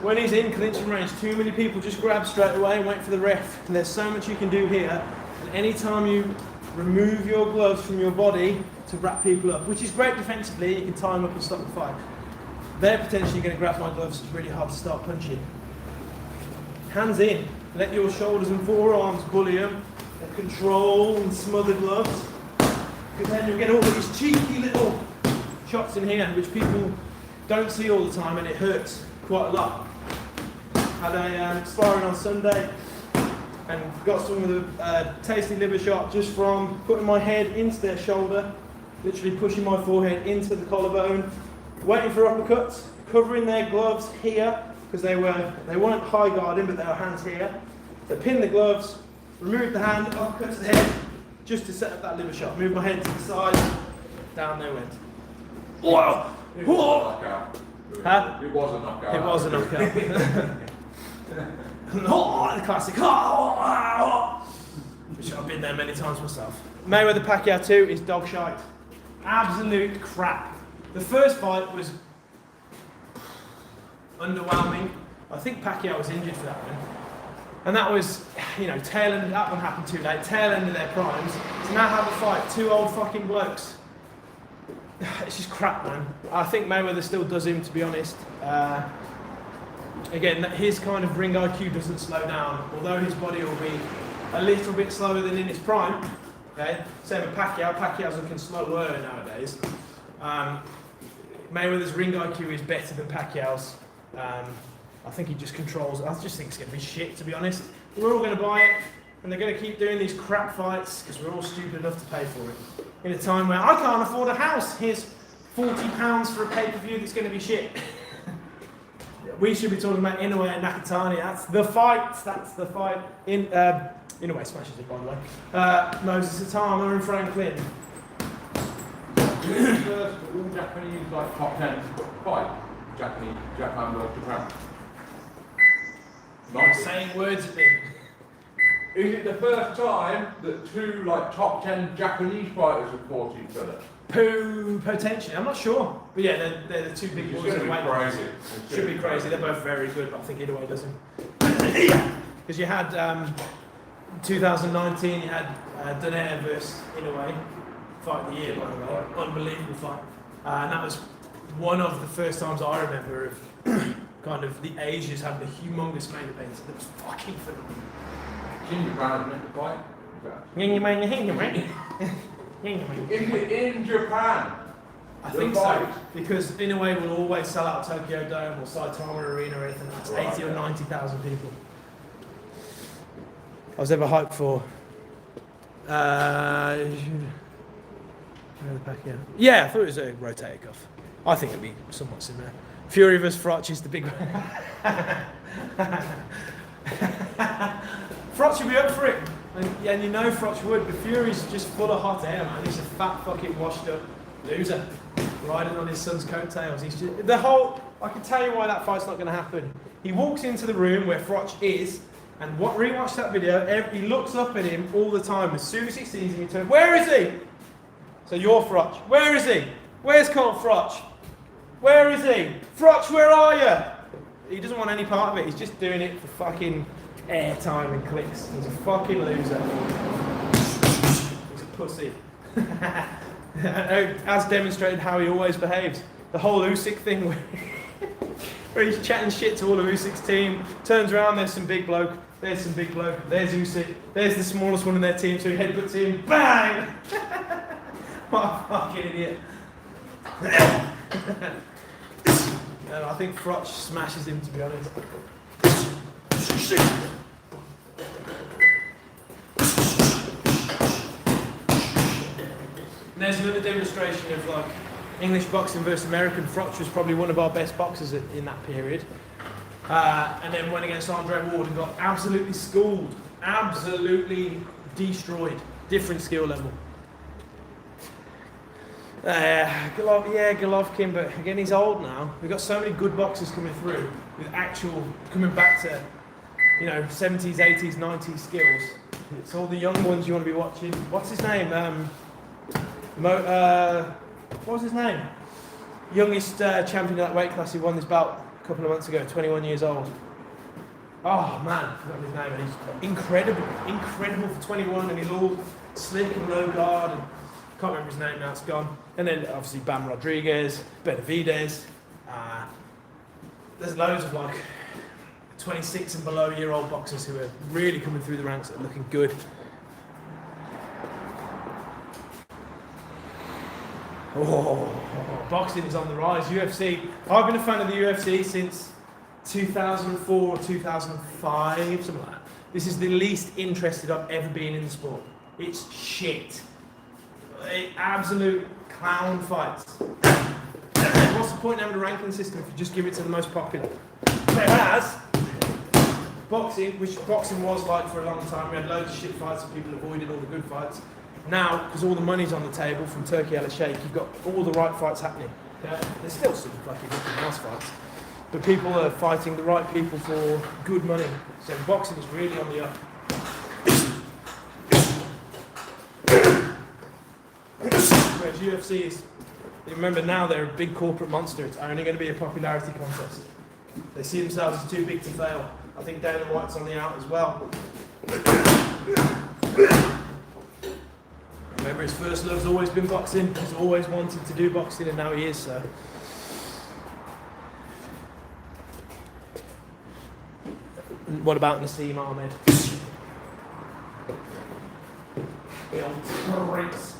When he's in clinching range, too many people just grab straight away and wait for the ref. And there's so much you can do here. And anytime you remove your gloves from your body to wrap people up, which is great defensively, you can tie them up and stop the fight. They're potentially going to grab my gloves. It's really hard to start punching. Hands in. Let your shoulders and forearms bully them. And control and smother gloves. Because then you'll get all these cheeky little shots in here, which people don't see all the time, and it hurts quite a lot. Had a sparring on Sunday and got some with a tasty liver shot just from putting my head into their shoulder, literally pushing my forehead into the collarbone, waiting for uppercuts, covering their gloves here because they weren't high guarding, but they were hands here. So pinned the gloves, removed the hand, uppercut to the head, just to set up that liver shot. Moved my head to the side, down they went. Wow! It was a knockout. Huh? It was a knockout. It was a knockout. The classic. Which I've been there many times myself. Mayweather Pacquiao 2 is dog shite. Absolute crap. The first fight was underwhelming. I think Pacquiao was injured for that one. And that was, tail end, that one happened too late, tail end of their primes. So now have a fight, two old fucking blokes. It's just crap, man. I think Mayweather still does him, to be honest. Again, his kind of ring IQ doesn't slow down, although his body will be a little bit slower than in his prime. Okay, same with Pacquiao. Pacquiao's looking slower nowadays. Mayweather's ring IQ is better than Pacquiao's. I think he just controls. I just think it's going to be shit, to be honest. We're all going to buy it, and they're going to keep doing these crap fights because we're all stupid enough to pay for it. In a time where I can't afford a house, here's £40 for a pay-per-view that's going to be shit. We should be talking about Inoue and Nakatani. That's the fight. That's the fight. Inoue smashes it, by the way. Moses Atama and Franklin. First all Japanese top 10 fight. Japan versus Japan. Not saying words at me. Is it the first time that two top 10 Japanese fighters have fought each other? Potentially, I'm not sure. But yeah, they're the two big boys. It's going to be crazy. Should be crazy. They're both very good, but I think Inoue doesn't. Because you had 2019, you had Donaire versus Inoue, fight of the year, by the way. Unbelievable fight. And that was one of the first times I remember of kind of the Asians having a humongous main event. It was fucking phenomenal. In Japan is meant to fight? Is it in Japan? I think so, because Inoue will always sell out Tokyo Dome or Saitama Arena or anything. That's 80 or 90,000 people. I was ever hyped for. Yeah, I thought it was a rotator cuff. I think it'd be somewhat similar. Fury vs. Frotch is the big one. Frotch would be up for it. And you know Frotch would, but Fury's just full of hot air, man. He's a fat fucking washed up loser. Riding on his son's coattails. He's just, I can tell you why that fight's not going to happen. He walks into the room where Frotch is, and rewatch that video, he looks up at him all the time. As soon as he sees him, he turns, where is he? So you're Frotch. Where is he? Where's Count Frotch? Where is he? Frotch, where are you? He doesn't want any part of it. He's just doing it for fucking airtime and clicks. He's a fucking loser. He's a pussy. As demonstrated how he always behaves. The whole Usyk thing where he's chatting shit to all of Usyk's team, turns around, there's some big bloke, there's some big bloke, there's Usyk, there's the smallest one in their team, so he headbutts him, bang! What a fucking idiot. No, I think Frotch smashes him, to be honest. And there's another demonstration of English boxing versus American. Frotch was probably one of our best boxers in that period. And then went against Andre Ward and got absolutely schooled, absolutely destroyed. Different skill level. Golovkin, but again, he's old now. We've got so many good boxers coming through with coming back to, 70s, 80s, 90s skills. It's all the young ones you want to be watching. What's his name? What was his name? youngest champion of that weight class. He won this bout a couple of months ago, 21 years old. Oh man, I forgot his name, and he's incredible for 21, and he's all slick and low guard, and can't remember his name now, it's gone. And then obviously Bam Rodriguez, Benavidez, there's loads of like 26 and below year old boxers who are really coming through the ranks and looking good. Oh, boxing is on the rise. UFC, I've been a fan of the UFC since 2004 or 2005, something like that. This is the least interested I've ever been in the sport. It's shit. Absolute clown fights. What's the point of having a ranking system if you just give it to the most popular? Whereas boxing, which boxing was like for a long time, we had loads of shit fights and people avoided all the good fights. Now, because all the money's on the table from Turkey Al Sheikh, you've got all the right fights happening. Yeah? There's still some fucking nice fights, but people are fighting the right people for good money. So boxing is really on the up. Whereas UFC is, remember now they're a big corporate monster. It's only going to be a popularity contest. They see themselves as too big to fail. I think Dana White's on the out as well. Remember, his first love's always been boxing. He's always wanted to do boxing, and now he is. So. What about Nassim Ahmed? The old Prince.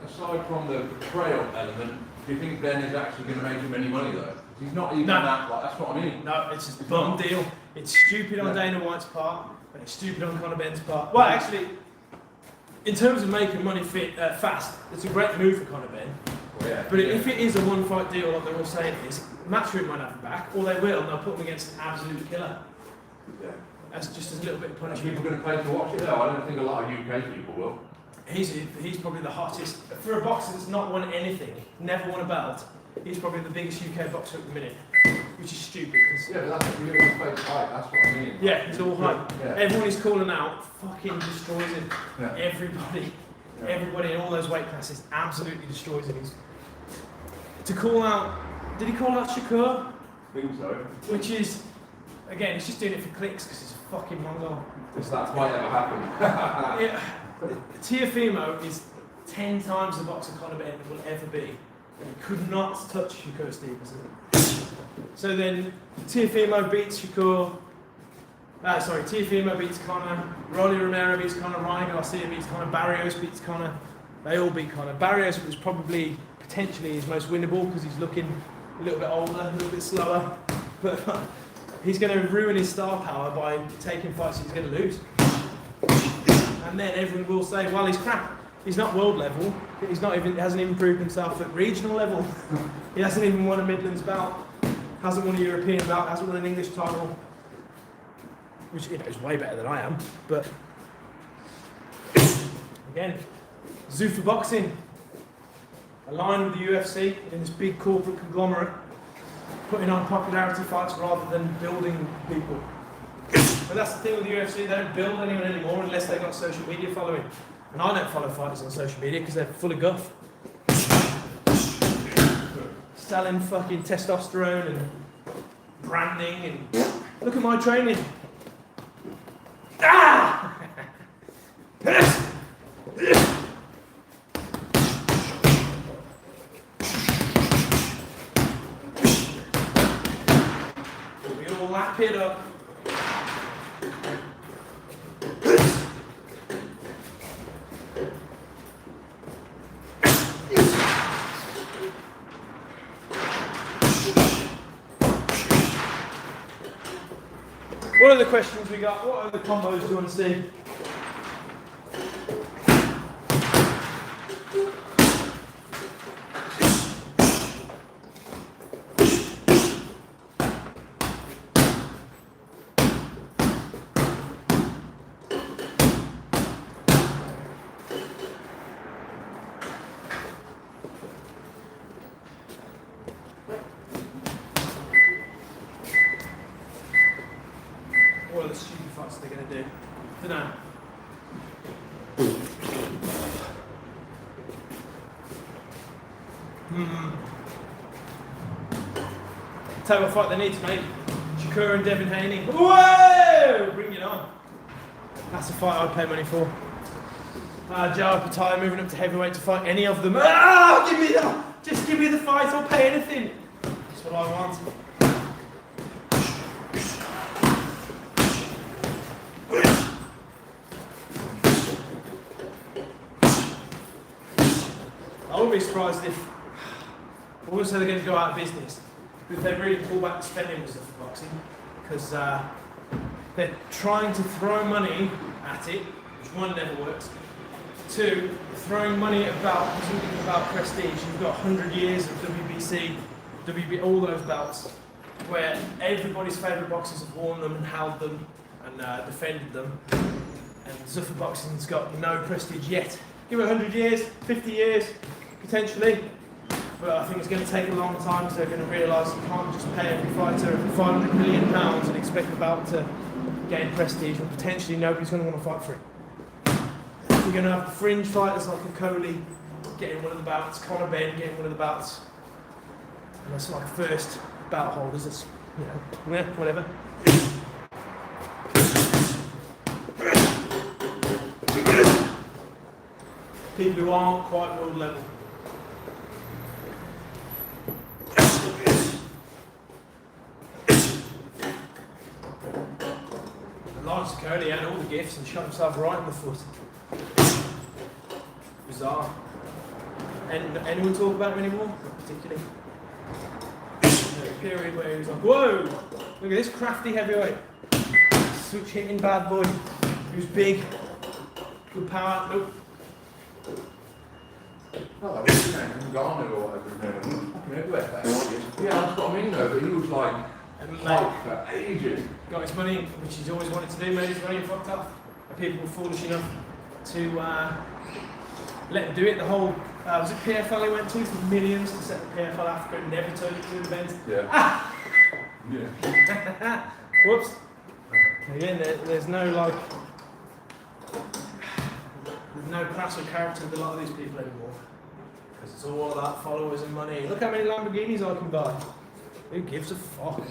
Aside from the betrayal element, do you think Ben is actually going to make him any money though? He's not even that. Like, that's what I mean. No, it's just a bum deal. It's stupid on Dana White's part, and it's stupid on Conor Ben's part. Well, actually, in terms of making money fast, it's a great move for Conor Ben. Well, yeah, but if it is a one-fight deal, like they're all saying it is, Matchroom might have him back, or they will, and they'll put him against an absolute killer. Yeah. That's just a little bit of Are punishment. people going to pay to watch it though? I don't think a lot of UK people will. He's probably the hottest. For a boxer that's not won anything, never won a belt, he's probably the biggest UK boxer at the minute, which is stupid. Yeah, but that's really a fake fight, that's what I mean. Yeah, he's all hype. Yeah. Everyone he's calling out fucking destroys him. Yeah. Everybody in all those weight classes absolutely destroys him. To call out, did he call out Shakur? I think so. Which is, again, he's just doing it for clicks because he's a fucking Mongol. Because that might ever happen. Yeah. Tiafimo is 10 times the boxer Conor Ben will ever be. And he could not touch Shakur Stevenson. So then Tiafimo beats Shakur. Tiafimo beats Conor. Rolly Romero beats Conor. Ryan Garcia beats Conor. Barrios beats Conor. They all beat Conor. Barrios was probably potentially his most winnable because he's looking a little bit older, a little bit slower. But he's going to ruin his star power by taking fights that he's going to lose. And then everyone will say, well, he's crap. He's not world level. Hasn't even proved himself at regional level. He hasn't even won a Midlands bout. Hasn't won a European bout. Hasn't won an English title. Which is way better than I am. But again, Zuffa Boxing, aligned with the UFC in this big corporate conglomerate, putting on popularity fights rather than building people. But that's the thing with the UFC, they don't build anyone anymore unless they've got social media following. And I don't follow fighters on social media because they're full of guff. Selling fucking testosterone and branding and look at my training. Ah! We all lap it up. What are the questions we got? What other combos do you want to see? What are the stupid fights they're going to do? Dunno. Tell you what fight they need to make. Shakur and Devin Haney. Whoa! Bring it on. That's a fight I'd pay money for. Jared Pattaya moving up to heavyweight to fight any of them. Give me that! Just give me the fight, I'll pay anything. That's what I want. I wouldn't be surprised if, I wouldn't say they're going to go out of business, but if they really pull back the spending and stuff for boxing, because they're trying to throw money at it, which one, never works. Two, throwing money about prestige. You've got 100 years of WBC, WB, all those belts, where everybody's favourite boxers have worn them and held them and defended them, and Zuffa Boxing's got no prestige yet. Give it 100 years, 50 years, potentially, but I think it's going to take a long time, so they're going to realise you can't just pay every fighter £500 million and expect the belt to gain prestige, and potentially nobody's going to want to fight for it. You're going to have fringe fighters like a Coley getting one of the belts, Conor Benn getting one of the belts, and that's like first belt holders, it's, you know, whatever. People who aren't quite world level. And Lawrence Cody had all the gifts and shot himself right in the foot. Bizarre. And anyone talk about him anymore? Not particularly. There's a period where he was like, whoa! Look at this crafty heavyweight. Switch hitting bad boy. He was big. Good power. Nope. Oh, that was his name, Ghana or whatever his name was. Fucking everywhere for ages. Yeah, that's what I mean though, but he was like, for ages. Got his money, which he's always wanted to do, made his money and fucked up. And people were foolish enough to let him do it. The whole, was it PFL he went to for millions to set the PFL Africa and never turned it to an event? Yeah. Yeah. Whoops. Again, there's no like, there's no class or character with a lot of these people anymore. Because it's all about followers and money. Look how many Lamborghinis I can buy. Who gives a fuck?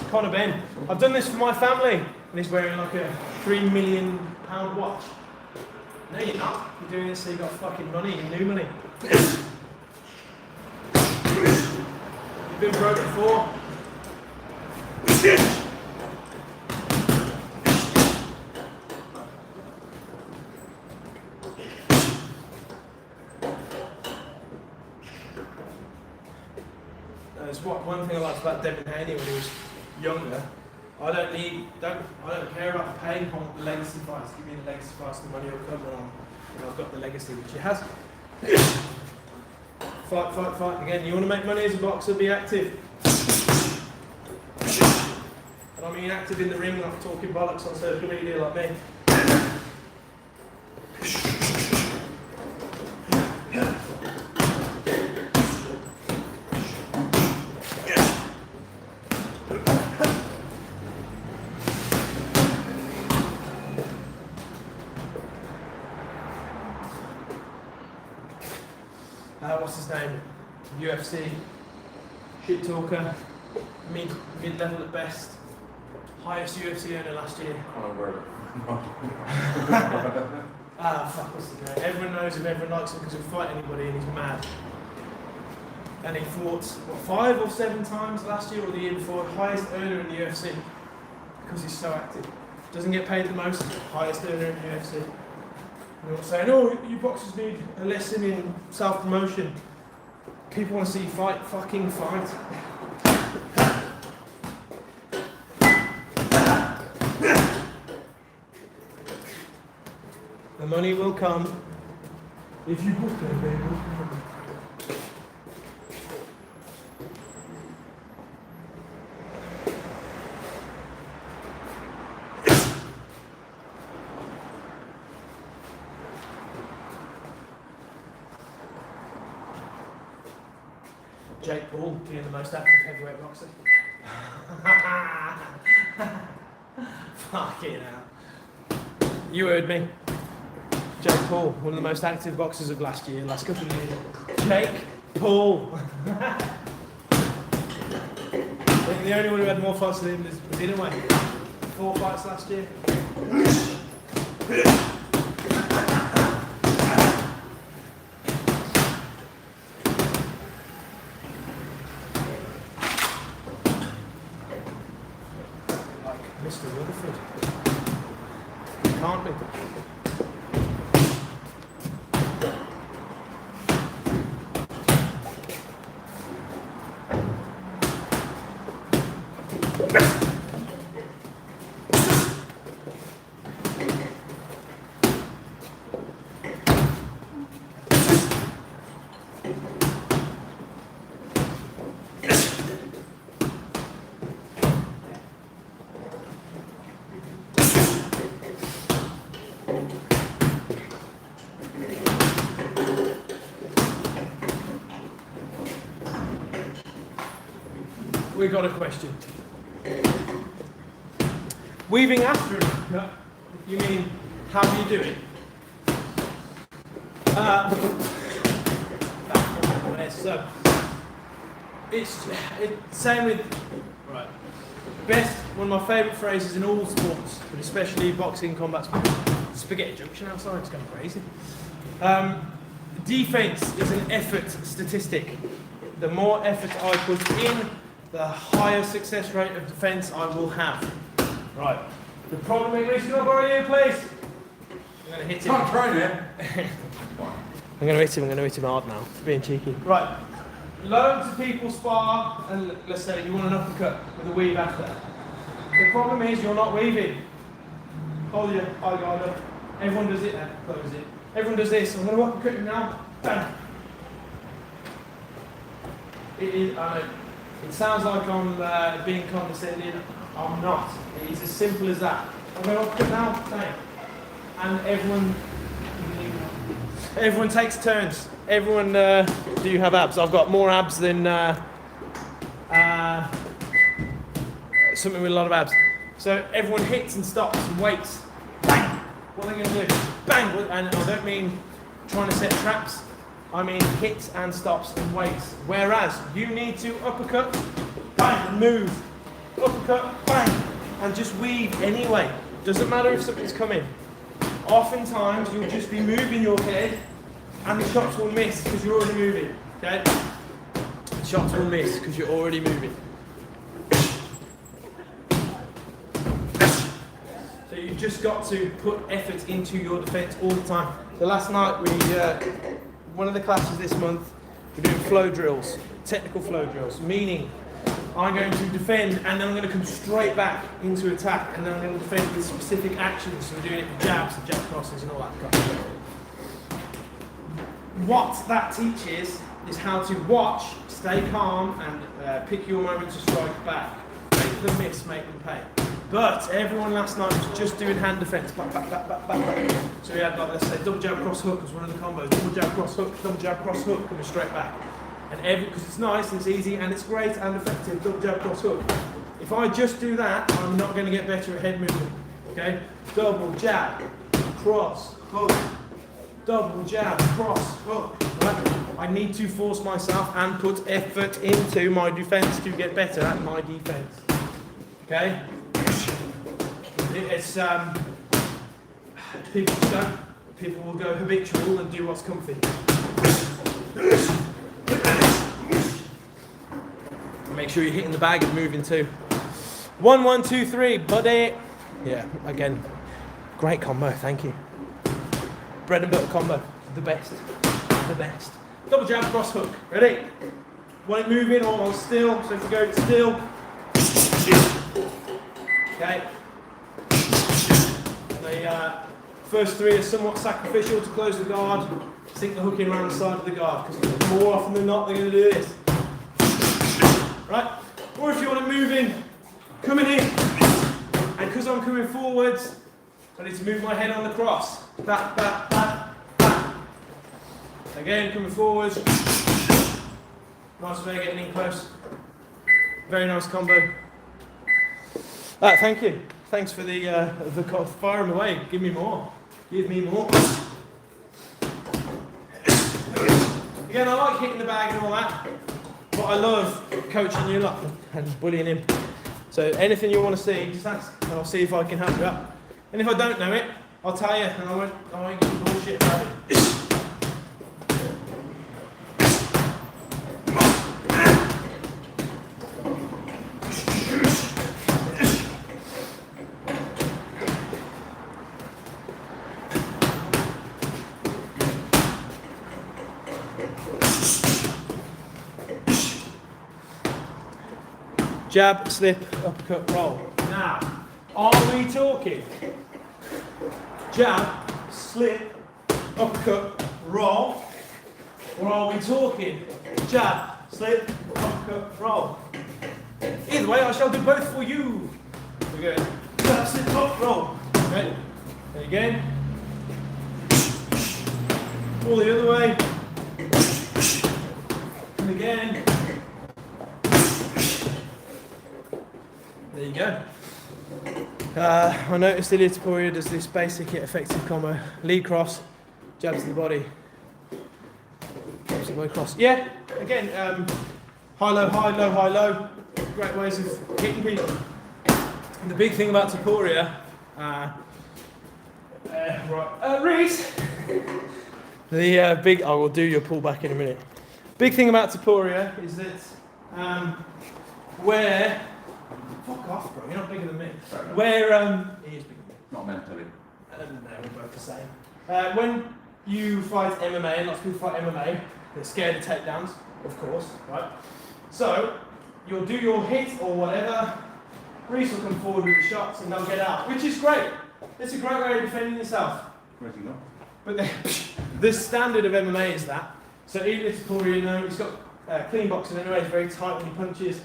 Conor Benn. I've done this for my family. And he's wearing like a £3 million watch. No, you're not. You're doing this so you got fucking money, you new money. You've been broke before. There's one thing I liked about Devin Haney when he was younger. I don't care about the pay. I want the legacy fights. Give me the legacy fights, the money will come when I've got the legacy, which he has. Fight. Again, you want to make money as a boxer, be active. And I mean active in the ring, not talking bollocks on social media like me. What's his name? UFC shit talker, mid-level at best, highest UFC earner last year. Fuck, what's his name? Everyone knows him, everyone likes him because he'll fight anybody and he's mad. And he fought, 5 or 7 times last year or the year before, highest earner in the UFC because he's so active. Doesn't get paid the most, highest earner in the UFC. You're not saying, oh, you boxers need a lesson in self-promotion. People want to see you fight, fucking fight. The money will come if you put it, baby. Jake Paul being the most active heavyweight boxer. Fucking hell. You heard me. Jake Paul, one of the most active boxers of last couple of years. Jake Paul. I think the only one who had more fights than him was Inouye. 4 fights last year. Mr. Rutherford. Can't be. We got a question. Weaving after it. You mean how do you do it? So it's same with right. Best one of my favourite phrases in all sports, but especially boxing, combat sports. Spaghetti junction outside, it's going crazy. Defense is an effort statistic. The more effort I put in, the higher success rate of defence I will have. Right. The problem is, Reece, can I borrow you, please? I'm going to hit him. Can't try it. I'm going to hit him hard now, for being cheeky. Right. Loads of people spar, and let's say you want an uppercut with a weave after. The problem is you're not weaving. Hold your eye guard up. Everyone does it now. Close it. Everyone does this. I'm going to uppercut him now. Bam. It is, I know. It sounds like I'm being condescending. I'm not. It is as simple as that. I'm going to uppercut now. Bang. And everyone takes turns. Everyone, do you have abs? I've got more abs than something with a lot of abs. So everyone hits and stops and waits. Bang! What are they going to do? Bang! And I don't mean trying to set traps. I mean hits and stops and waits. Whereas you need to uppercut, bang, and move. Uppercut, bang, and just weave anyway. Doesn't matter if something's coming. Oftentimes you'll just be moving your head and the shots will miss because you're already moving. Okay? The shots will miss because you're already moving. So you've just got to put effort into your defence all the time. So last night one of the classes this month, we're doing flow drills, technical flow drills, meaning I'm going to defend and then I'm going to come straight back into attack and then I'm going to defend with specific actions. So we're doing it with jabs and jab crosses and all that kind of stuff. What that teaches is how to watch, stay calm and pick your moment to strike back. Make them miss, make them pay. But everyone last night was just doing hand defence, back, back, back, back, back, back. So we had, like, let's say, double jab, cross hook was one of the combos. Double jab, cross hook, coming straight back. And because it's nice and it's easy and it's great and effective, double jab, cross hook. If I just do that, I'm not going to get better at head movement. Okay? Double jab, cross, hook. Double jab, cross, hook. Right? I need to force myself and put effort into my defence to get better at my defence. Okay? It's people will go habitual and do what's comfy. Make sure you're hitting the bag and moving too. 1, 1, 2, 3, buddy. Yeah, again, great combo, thank you. Bread and butter combo, the best. Double jab, cross hook, ready? Want it moving or on still, so if we go still. Okay. The first 3 are somewhat sacrificial to close the guard. Sink the hook in around the side of the guard, because more often than not they're going to do this. Right? Or if you want to move in, coming in, and because I'm coming forwards, I need to move my head on the cross. Back, back, back, back. Again, coming forwards. Nice way of getting in close. Very nice combo. Thank you. Thanks for the fire them away. Give me more. Give me more. Again, I like hitting the bag and all that, but I love coaching you lot and bullying him. So anything you want to see, just ask, and I'll see if I can help you out. And if I don't know it, I'll tell you, and I won't give you bullshit about it. Jab, slip, uppercut, roll. Now, are we talking jab, slip, uppercut, roll? Or are we talking jab, slip, uppercut, roll? Either way, I shall do both for you. We go jab, slip, up, roll. Okay. And again. All the other way. And again. There you go. I noticed Ilya Taporia does this basic yet effective combo. Lead cross, jabs to the body. Jabs to the body cross. Yeah, again, high, low, high, low, high, low. Great ways of hitting people. And the big thing about Taporia, Reese. I will do your pullback in a minute. Big thing about Taporia is that where fuck off, bro. You're not bigger than me. Where he is bigger than me. Not mentally. No, we're both the same. When you fight MMA, and lots of people fight MMA, they're scared of takedowns, of course, right? So you'll do your hit or whatever. Reese will come forward with the shots, and they'll get out, which is great. It's a great way of defending yourself. Where's he gone? But the standard of MMA is that. So even if Taporia, you know, he's got clean boxing anyway. He's very tight when he punches.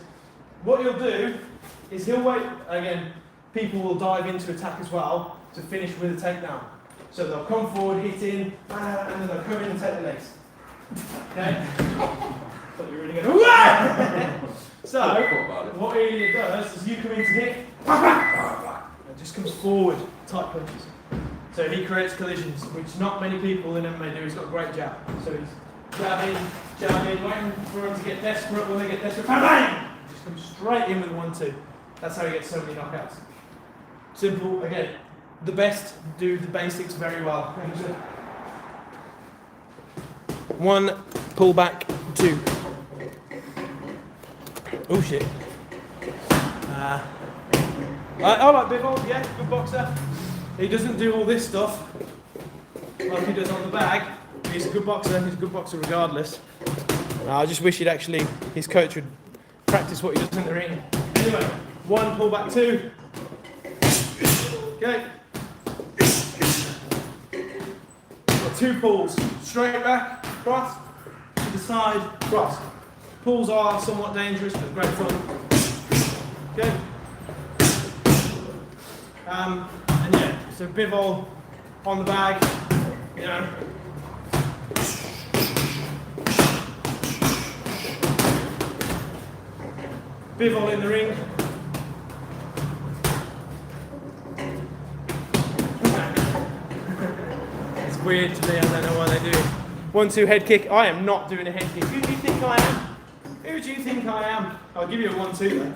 What he'll do is he'll wait, again, people will dive into attack as well to finish with a takedown. So they'll come forward, hit in, and then they'll come in and take the legs. Okay? Thought you were really going to So, what Ilya does is you come in to hit, and just comes forward, tight punches. So he creates collisions, which not many people in MMA do. He's got a great jab. So he's jabbing, waiting for them to get desperate. When they get desperate, bang, bang! Just comes straight in with 1-2. That's how he gets so many knockouts. Simple, again. The best do the basics very well. 1, pull back, 2. Oh shit. I like Bivol, yeah, good boxer. He doesn't do all this stuff like he does on the bag. He's a good boxer regardless. I just wish his coach would practice what he does in the ring. Anyway, 1, pull back, 2. Okay. Got 2 pulls. Straight back, cross, to the side, cross. Pulls are somewhat dangerous, but great fun. Okay. And yeah, so Bivol on the bag, you know. Bivol in the ring. It's weird to me, I don't know why they do it. 1-2 head kick. I am not doing a head kick. Who do you think I am? Who do you think I am? I'll give you a 1-2 then.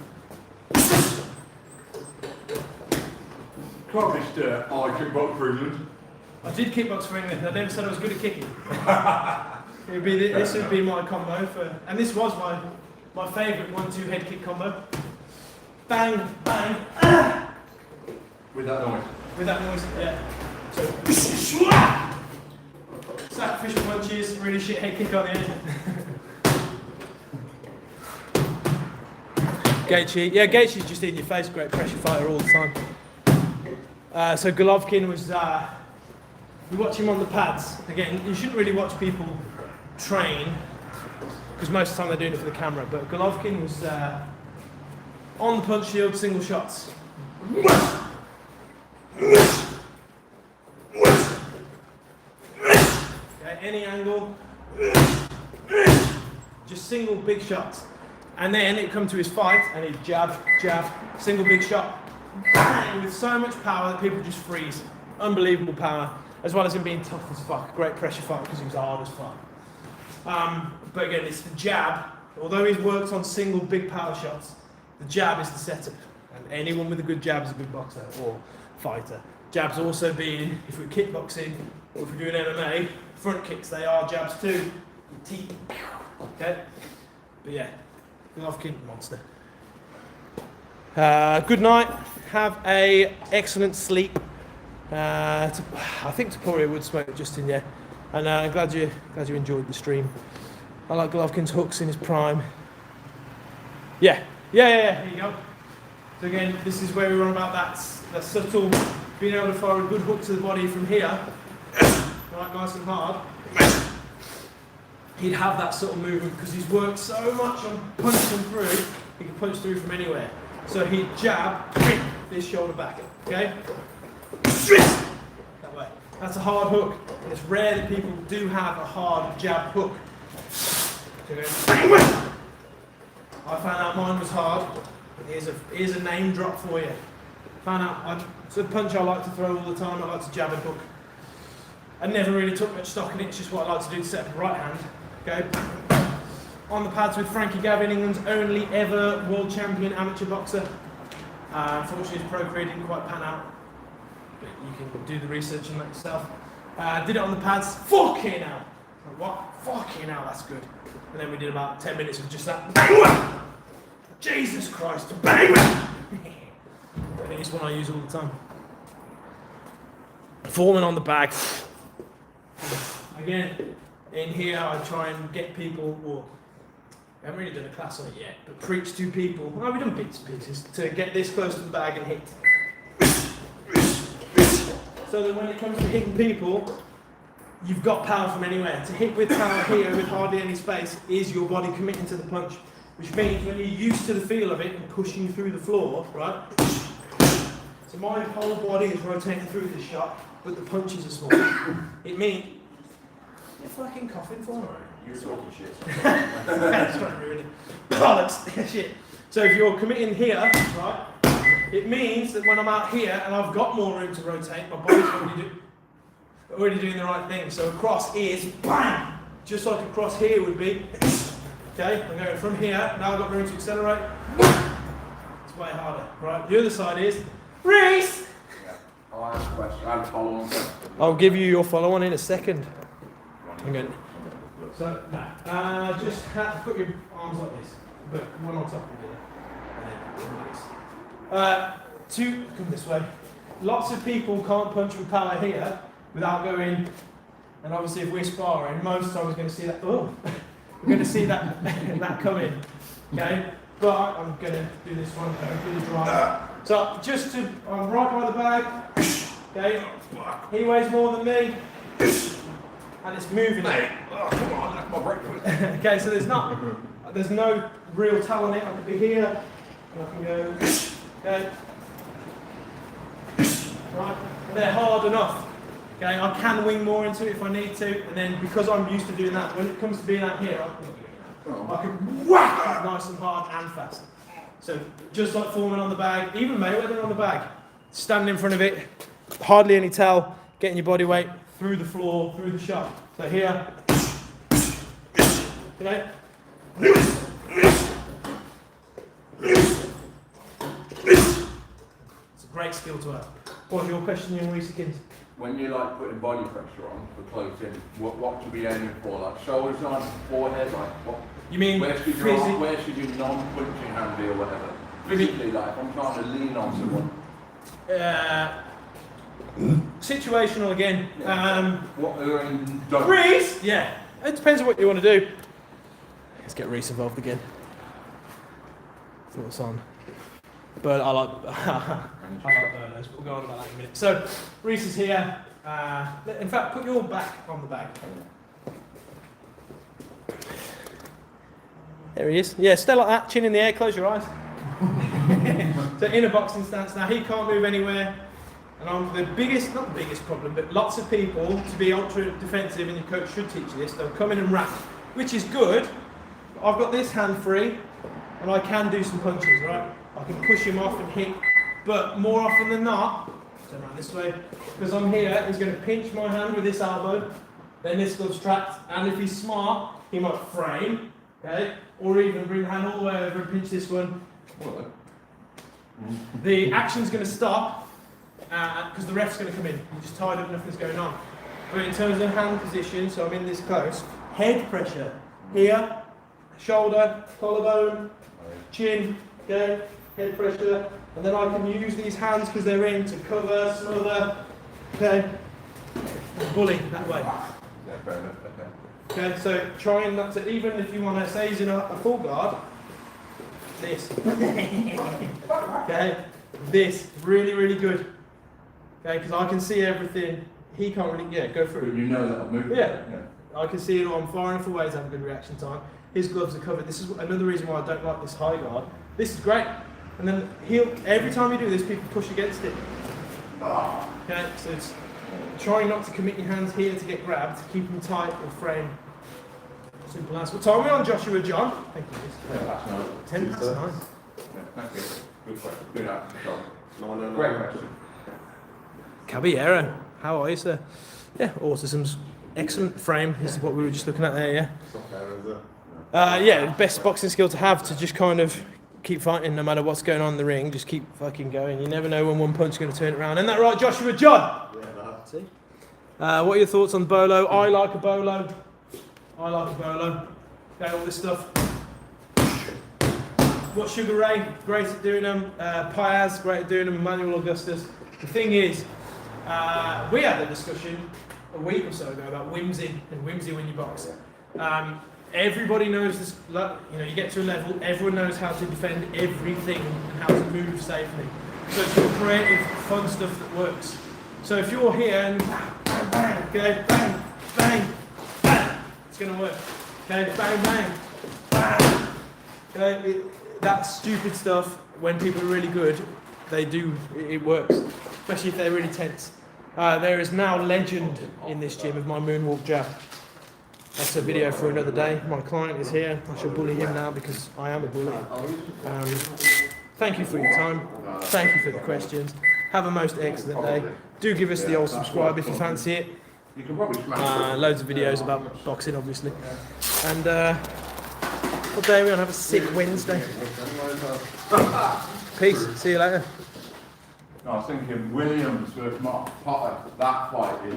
Promised I kickbox for England. I did kickbox for England. I never said I was good at kicking. This would be my combo and this was my favourite 1-2 head kick combo. Bang, bang, ah! With that noise. With that noise, yeah. So, sacrificial punches, really shit head kick on the end. Gaethje, yeah, Gaethje's just in your face, great pressure fighter all the time. So Golovkin was, we watch him on the pads. Again, you shouldn't really watch people train, because most of the time they're doing it for the camera, but Golovkin was on the punch shield, single shots. Okay, any angle, just single big shots. And then it'd come to his fight, and he'd jab, jab, single big shot, bang, with so much power that people just freeze. Unbelievable power, as well as him being tough as fuck. Great pressure fight because he was hard as fuck. But again, it's the jab. Although he's worked on single big power shots, the jab is the setup. And anyone with a good jab is a good boxer or fighter. Jabs also being, if we're kickboxing or if we're doing MMA, front kicks, they are jabs too. Teeth. Okay? But yeah, Golovkin, monster. Good night. Have a excellent sleep. I think Taporia would smoke just in there. And I'm glad you enjoyed the stream. I like Golovkin's hooks in his prime. Yeah. Here you go. So again, this is where we were on about that subtle, being able to fire a good hook to the body from here, right, nice and hard. He'd have that sort of movement because he's worked so much on punching through, he can punch through from anywhere. So he'd jab this shoulder back, okay? That way. That's a hard hook. And it's rare that people do have a hard jab hook. So I found out mine was hard. Here's a name drop for you. Found out it's a punch I like to throw all the time. I like to jab and hook. I never really took much stock in it. It's just what I like to do to set up the right hand. Okay. On the pads with Frankie Gavin, England's only ever world champion amateur boxer. Unfortunately, his pro career didn't quite pan out. But you can do the research on that yourself. Did it on the pads. Fucking hell. What? Fucking hell, that's good. And then we did about 10 minutes of just that. Jesus Christ, bang! And it's one I use all the time. Falling on the bag. Again, in here I try and get people, or I haven't really done a class on it yet, but preach to people. Well, we've done bits and pieces to get this close to the bag and hit. So that when it comes to hitting people, you've got power from anywhere. To hit with power here with hardly any space is your body committing to the punch. Which means when you're used to the feel of it and pushing through the floor, right? So my whole body is rotating through this shot, but the punches are small. It means you're fucking coughing for me. You're talking shit. That's trying to ruin it. Bollocks, shit. So if you're committing here, right? It means that when I'm out here and I've got more room to rotate, my body's already doing the right thing. So across is bang, just like across here would be. Okay, I'm going from here, now I've got room to accelerate. It's way harder, right? The other side is, Reese! Yeah. I'll ask a question. I'll follow on. I'll give you your follow on in a second. I'm going. So, no, just put your arms like this, but one on top of the other. And then release. Come this way. Lots of people can't punch with power here without going, and obviously if we're sparring, most times we're going to see that, oh! We're going to see that that coming, okay? But I'm going to do this one, do the drive. So I'm right by the bag, okay? He weighs more than me, and it's moving. Oh, come on, that's my breakfast. Okay, so there's no real tell on it. I could be here, and I can go, okay? Right, and they're hard enough. Okay, I can wing more into it if I need to, and then because I'm used to doing that, when it comes to being out here, I can whack it nice and hard and fast. So just like Foreman on the bag, even Mayweather on the bag, stand in front of it, hardly any tell, getting your body weight through the floor, through the shot. So here, okay. It's a great skill to have. What was your question, young Reese Kins? When you're like putting body pressure on for close in, what should we be aiming for? Like shoulders on, forehead, like what? You mean where should your non-punching hand be or whatever? Physically, like if I'm trying to lean on someone. Situational again. Don't. Reese! Yeah, it depends on what you want to do. Let's get Reese involved again. Thoughts on. But I like burnos. We'll go on about that in a minute. So, Reese is here. In fact, put your back on the bag. There he is. Yeah, stay like that, chin in the air, close your eyes. So in a boxing stance. Now he can't move anywhere. And I'm the biggest, not the biggest problem, but lots of people, to be ultra defensive, and your coach should teach you this, they'll come in and wrap, which is good. I've got this hand free, and I can do some punches, right? I can push him off and hit, but more often than not, turn around this way, because I'm here, he's going to pinch my hand with this elbow, then this goes trapped, and if he's smart, he might frame, okay, or even bring the hand all the way over and pinch this one. The action's going to stop because the ref's going to come in. You just tied up, nothing's going on. But in terms of hand position, so I'm in this close, head pressure here, shoulder, collarbone, chin, okay, head pressure, and then I can use these hands because they're in to cover, smother, okay, bully that way. Yeah, fair enough. Okay. Okay, so trying not to, even if you want to say he's in a full guard, this. Okay, this, really, really good. Okay, because I can see everything. He can't really, yeah, go But through. you know that'll move. Yeah. I can see it all. I'm far enough away to have a good reaction time. His gloves are covered. This is another reason why I don't like this high guard. This is great. And then every time you do this, people push against it. Okay, so it's trying not to commit your hands here to get grabbed, keep them tight or frame. Simple as. What time are we on, Joshua John? Thank you. Yeah, that's nice. 10 past 9. Yeah, thank you. Good question. Good answer, John. No. Great question. Caballero, how are you, sir? Yeah, autism's excellent frame is what we were just looking at there, yeah. Yeah, best boxing skill to have, to just kind of keep fighting no matter what's going on in the ring, just keep fucking going. You never know when one punch is going to turn it around. Isn't that right, Joshua John? Yeah, no. See? What are your thoughts on bolo? I like a bolo. Okay, all this stuff. What Sugar Ray? Great at doing them. Piaz, great at doing them. Emmanuel Augustus. The thing is, we had a discussion a week or so ago about whimsy and whimsy when you box. Everybody knows this, you get to a level, everyone knows how to defend everything and how to move safely. So it's your creative, fun stuff that works. So if you're here and bang, bang, okay, bang, bang, bang, it's going to work. Okay, bang, bang, bang. Okay, that stupid stuff, when people are really good, it works. Especially if they're really tense. There is now legend in this gym of my moonwalk jab. That's a video for another day. My client is here. I shall bully him now because I am a bully. Thank you for your time. Thank you for the questions. Have a most excellent day. Do give us the old subscribe if you fancy it. You can probably smash Loads of videos about boxing, obviously. And what day are we on? Have a sick Wednesday. Peace. See you later. I was thinking Williams versus Mark Potter, that fight is